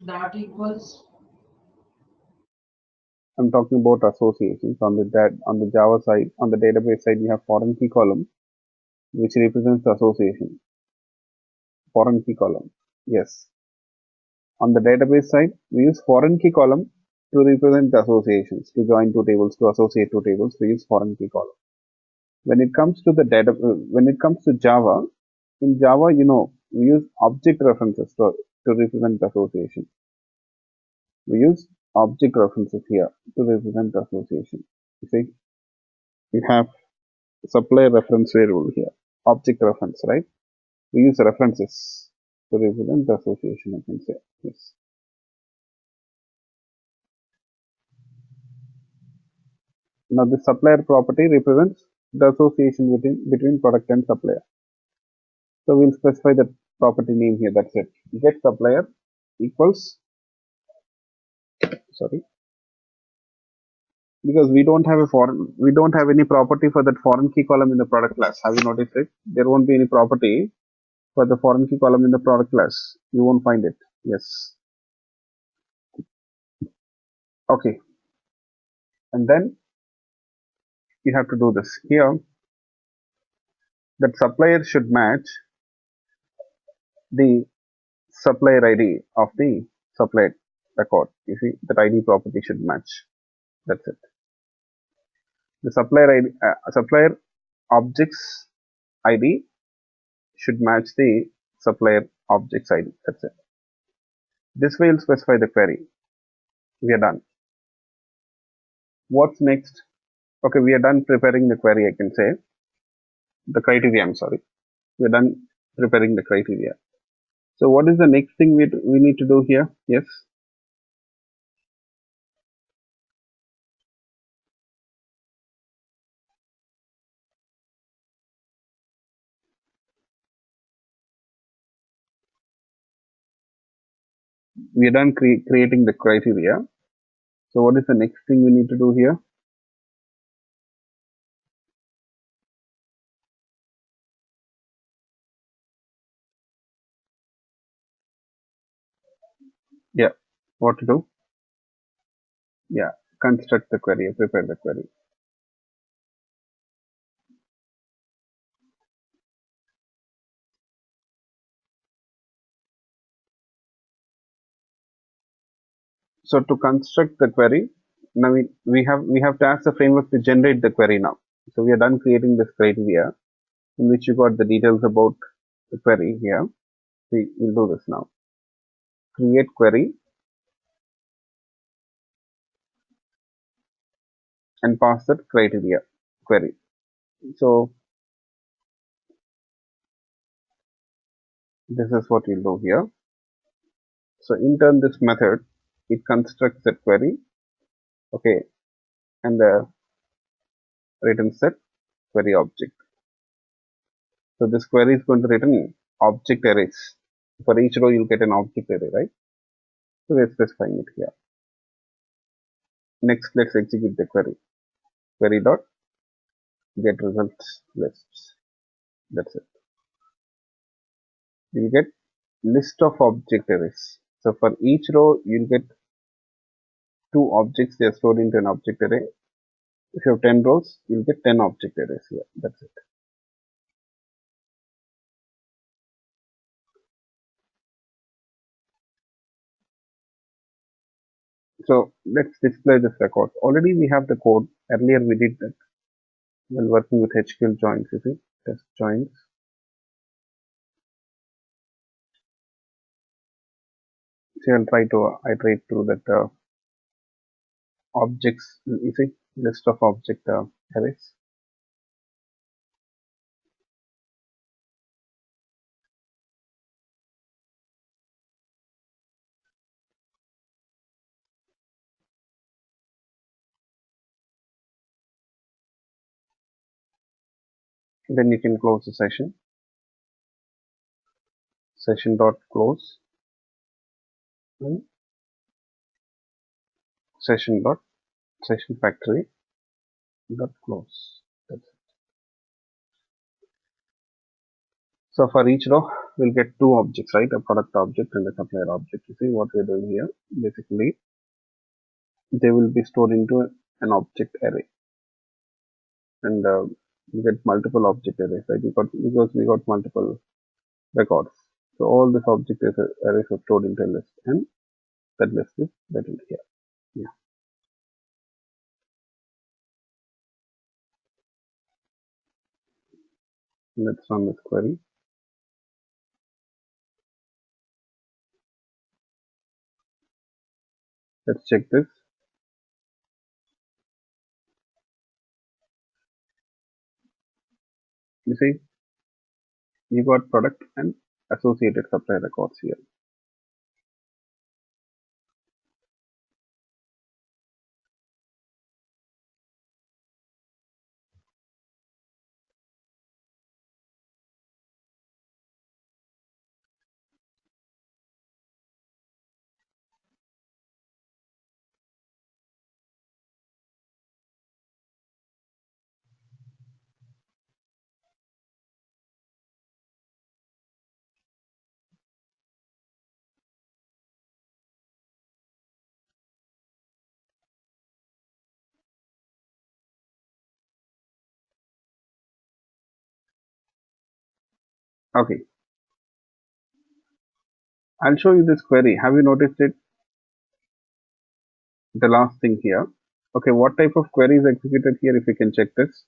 That equals. I'm talking about associations on the Java side. On the database side, you have foreign key column, which represents the association. Foreign key column. Yes. On the database side, we use foreign key column to represent the associations, to join two tables, to associate two tables, we use foreign key column. When it comes to when it comes to Java, in Java, you know, we use object references to represent the association. We use object references here to represent the association. You see, we have supplier reference variable here, object reference, right? We use references to represent the association, I can say. Yes. Now the supplier property represents the association between product and supplier. So we'll specify the property name here. That's it. Get supplier equals, sorry, because we don't have any property for that foreign key column in the product class. Have you noticed it? There won't be any property for the foreign key column in the product class. You won't find it. Yes. Okay. And then you have to do this here. That supplier should match the supplier ID of the supplier record. You see, that ID property should match. That's it. The supplier objects ID should match the supplier objects ID. That's it. This way will specify the query. We are done. What's next? Okay, we are done preparing the query, I can say. The criteria, I'm sorry. We are done preparing the criteria. So what is the next thing we need to do here? Yes. We are done creating the criteria. So what is the next thing we need to do here? Yeah. What to do? Yeah. Construct the query, prepare the query. So to construct the query, now we have to ask the framework to generate the query now. So we are done creating this criteria in which you got the details about the query here. We'll do this now. Create query and pass that criteria query. So this is what we'll do here. So in turn this method, it constructs that query, okay, and returns that query object. So this query is going to return object arrays. For each row you'll get an object array, right? So we're specifying it here. Next, let's execute the query. Query dot get results lists. That's it. You'll get list of object arrays. So for each row you'll get 2 objects. They are stored into an object array. If you have 10 rows, you'll get 10 object arrays here. That's it. So let's display this record. Already we have the code. Earlier we did that while working with HQL joins. You see, test joins. So I'll try to iterate through that objects. You see, list of object arrays. Then you can close the session. Session dot close. And session dot session factory dot close. That's it. So for each row, we'll get 2 objects, right? A product object and a supplier object. You see what we're doing here? Basically, they will be stored into an object array, and we get multiple object arrays, right? Because we got multiple records. So all these object arrays are stored into a list, and that list is written here. Yeah. Let's run this query. Let's check this. You see, you got product and associated supply records here. Okay, I'll show you this query. Have you noticed it? The last thing here. Okay, what type of query is executed here? If you can check this.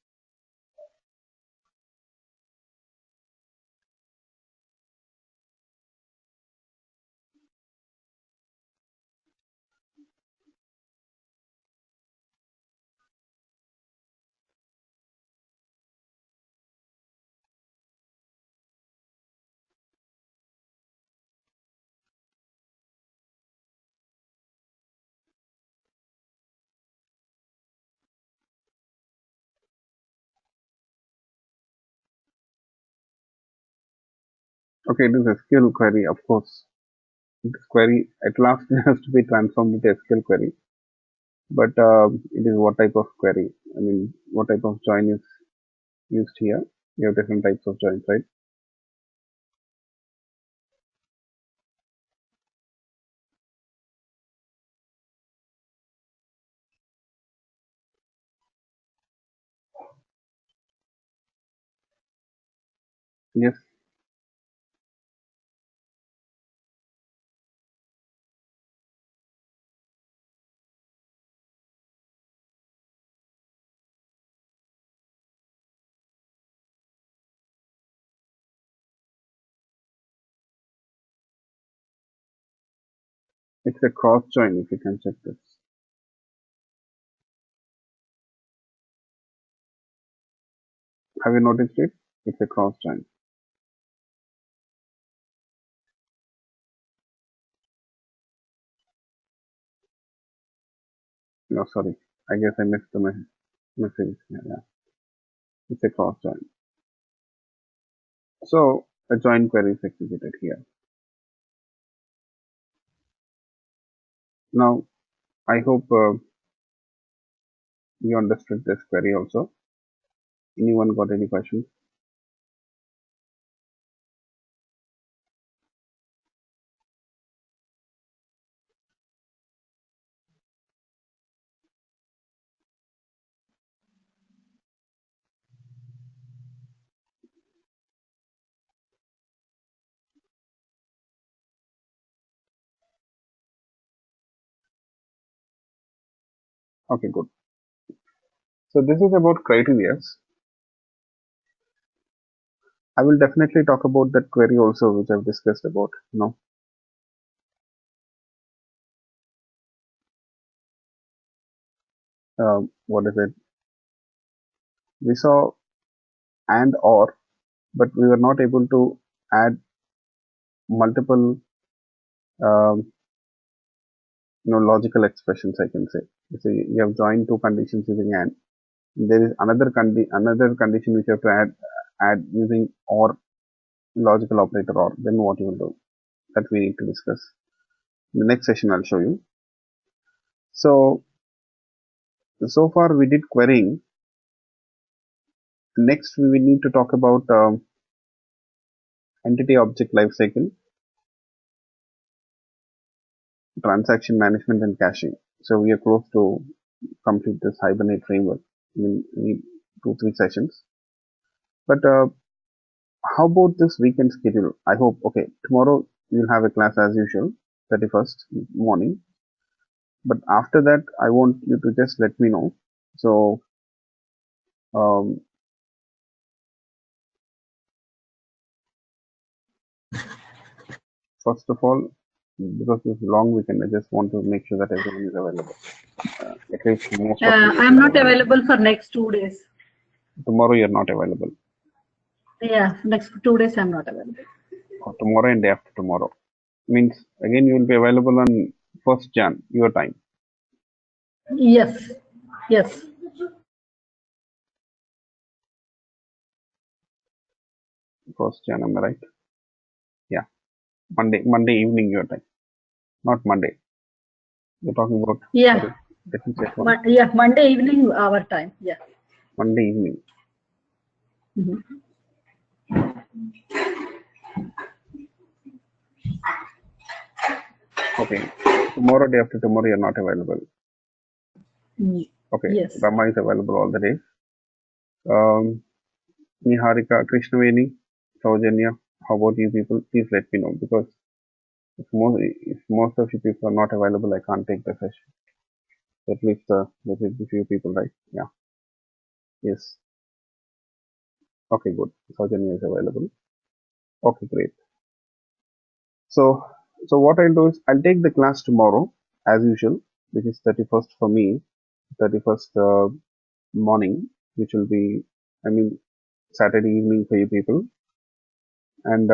Okay, it is SQL query, of course. This query at last has to be transformed into SQL query. But it is what type of query? I mean, what type of join is used here? You have different types of joins, right? Yes. It's a cross join, if you can check this. Have you noticed it? It's a cross join. No, sorry. I guess I missed the message. Yeah. It's a cross join. So a join query is executed here. Now, I hope you understood this query also. Anyone got any questions? Okay, good. So this is about criteria. I will definitely talk about that query also, which I've discussed about. What is it? We saw and or, but we were not able to add multiple, um, logical expressions. I can say. So you have joined two conditions using and. There is another condition which you have to add using or logical operator or. Then what you will do? That we need to discuss. In the next session, I'll show you. So far we did querying. Next, we will need to talk about entity object lifecycle, transaction management, and caching. So we are close to complete this Hibernate framework in 2-3 sessions. But how about this weekend schedule? I hope, okay, tomorrow you'll have a class as usual, 31st morning. But after that, I want you to just let me know. So, first of all, because this is long weekend, I just want to make sure that everyone is available. At least most of you. I'm not available for next 2 days. Tomorrow you're not available. Yeah, next 2 days I'm not available. Or tomorrow and day after tomorrow. Means again you will be available on 1st Jan, your time. Yes, yes. 1st Jan, am I right? Yeah. Monday evening your time. Not Monday. You're talking about, Yeah, sorry, let me check one. yeah, Monday evening our time. Yeah. Monday evening. Mhm. Okay. Tomorrow, day after tomorrow, you're not available. Mm, Okay. yes. Rama is available all the days. Niharika, Krishnaveni, Saujanya, how about you people? Please let me know, because if most of you people are not available, I can't take the session. At least let it be few people, right? Yeah. Yes. Okay, good. Saujanya is available. Okay, great. So, what I'll do is I'll take the class tomorrow as usual, which is 31st for me, 31st morning, which will be, I mean, Saturday evening for you people. And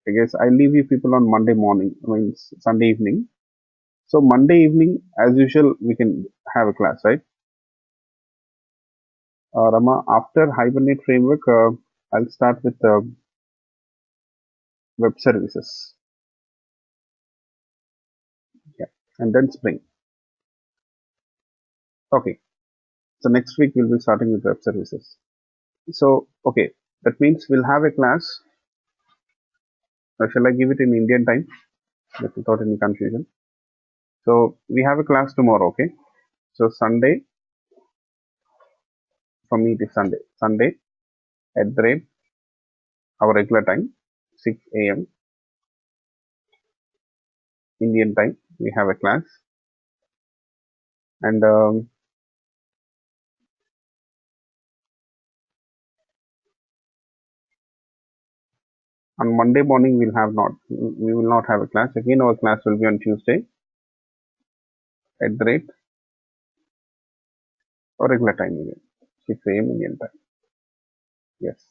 I guess I'll leave you people on Monday morning, I mean Sunday evening. So Monday evening, as usual, we can have a class, right? Rama, after Hibernate framework, I'll start with web services. Yeah, and then Spring. Okay. So next week we'll be starting with web services. So okay, that means we'll have a class. Shall I give it in Indian time without any confusion? So we have a class tomorrow. Okay. So Sunday, for me it is Sunday. Sunday at the rate our regular time, 6 a.m. Indian time, we have a class. And on Monday morning we will not have a class. Again, our class will be on Tuesday at the rate or regular time again, 6 a.m. Indian time. Yes.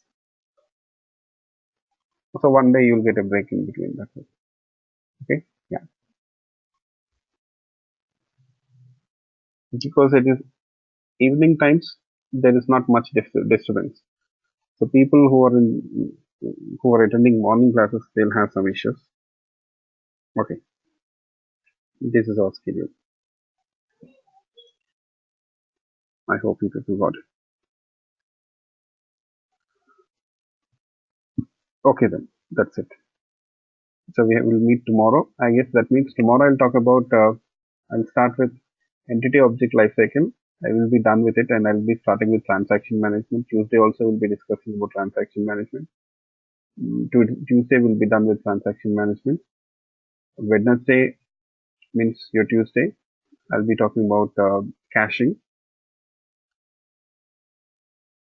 So one day you'll get a break in between that. Okay. Yeah. Because it is evening times, there is not much disturbance. So people who are attending morning classes, they'll have some issues. Okay. This is our schedule. I hope you people got it. Okay then. That's it. So will meet tomorrow. I guess that means tomorrow I'll talk about, I'll start with entity object lifecycle. I will be done with it and I'll be starting with transaction management. Tuesday also will be discussing about transaction management. Tuesday will be done with transaction management. Wednesday means your Tuesday. I'll be talking about caching.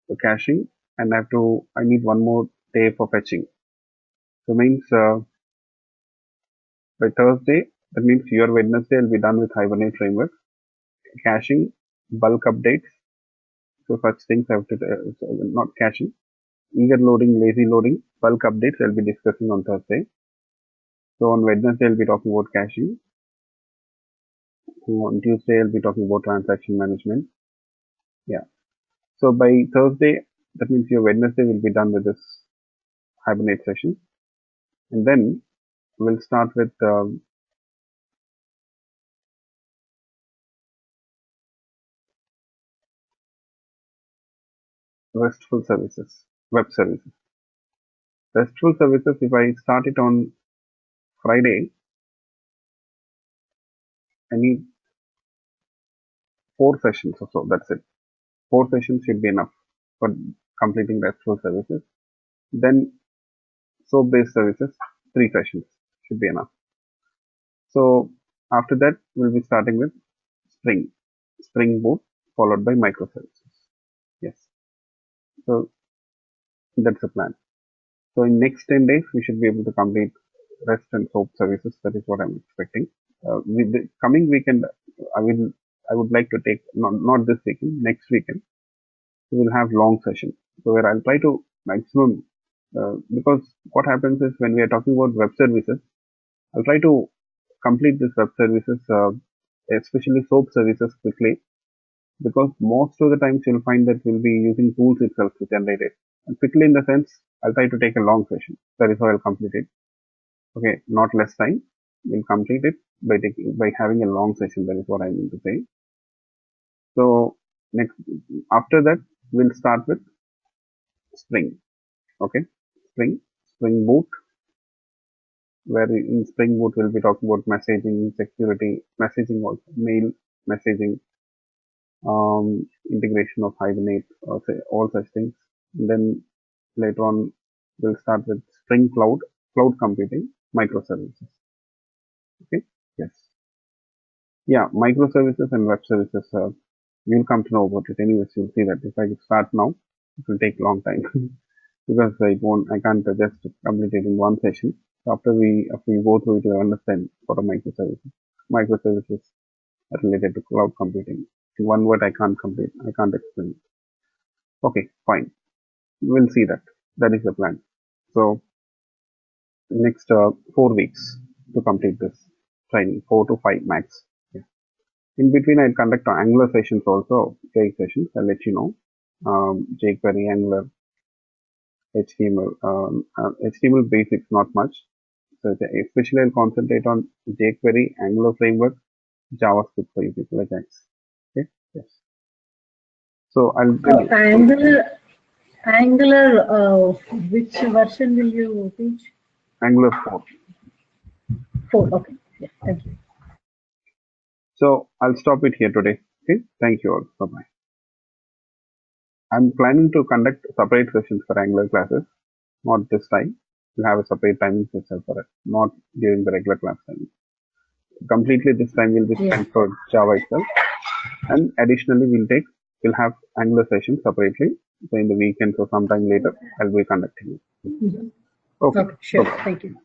So caching, and I need one more day for fetching. So means by Thursday, that means your Wednesday will be done with Hibernate framework, caching, bulk updates. So such things have to, not caching, eager loading, lazy loading, bulk updates I'll be discussing on Thursday. So on Wednesday I'll be talking about caching. On Tuesday I'll be talking about transaction management. Yeah. So by Thursday, that means your Wednesday will be done with this Hibernate session. And then we'll start with RESTful services, web services. RESTful services, if I start it on Friday, I need 4 sessions or so. That's it. 4 sessions should be enough for completing RESTful services. Then SOAP-based services, 3 sessions should be enough. So after that, we'll be starting with Spring Boot, followed by microservices. Yes. So that's the plan. So in next 10 days, we should be able to complete REST and SOAP services. That is what I'm expecting. With the coming weekend, I will I would like to take, not this weekend, next weekend, we will have long session. So where I'll try to maximum, because what happens is when we are talking about web services, I'll try to complete this web services, especially SOAP services quickly, because most of the times you'll find that we'll be using tools itself to generate it. And quickly in the sense, I'll try to take a long session. That is how I'll complete it. Okay, not less time. We'll complete it by having a long session. That is what I mean to say. So next, after that, we'll start with Spring. Okay, Spring Boot, where in Spring Boot we'll be talking about messaging, security, messaging also, mail, messaging, integration of Hibernate, or say all such things. And then later on, we'll start with Spring Cloud, cloud computing, microservices. Okay, yes. Yeah, microservices and web services, you'll come to know about it. Anyways, you'll see that if I start now, it will take a long time because I can't just complete it in one session. So after we go through it, you'll understand what are microservices. Microservices are related to cloud computing. In one word, I can't explain it. Okay, fine. We'll see that. That is the plan. So next 4 weeks to complete this training, 4 to 5 max. Yeah. In between, I'll conduct Angular sessions also, JEEB sessions. I'll let you know. jQuery, Angular, HTML, HTML basics, not much. So especially I'll concentrate on jQuery, Angular framework, JavaScript for you people, like that. Okay. Yes. So I'll tell you. Angular, which version will you teach? Angular 4. 4, okay. Yeah, thank you. So I'll stop it here today. Okay. Thank you all. Bye-bye. I'm planning to conduct separate sessions for Angular classes. Not this time. We'll have a separate timing itself for it. Not during the regular class time. Completely this time will be spent for Java itself. And additionally, we'll have Angular sessions separately. So in the weekend or sometime later, I'll be conducting it. Okay, sure. Thank you.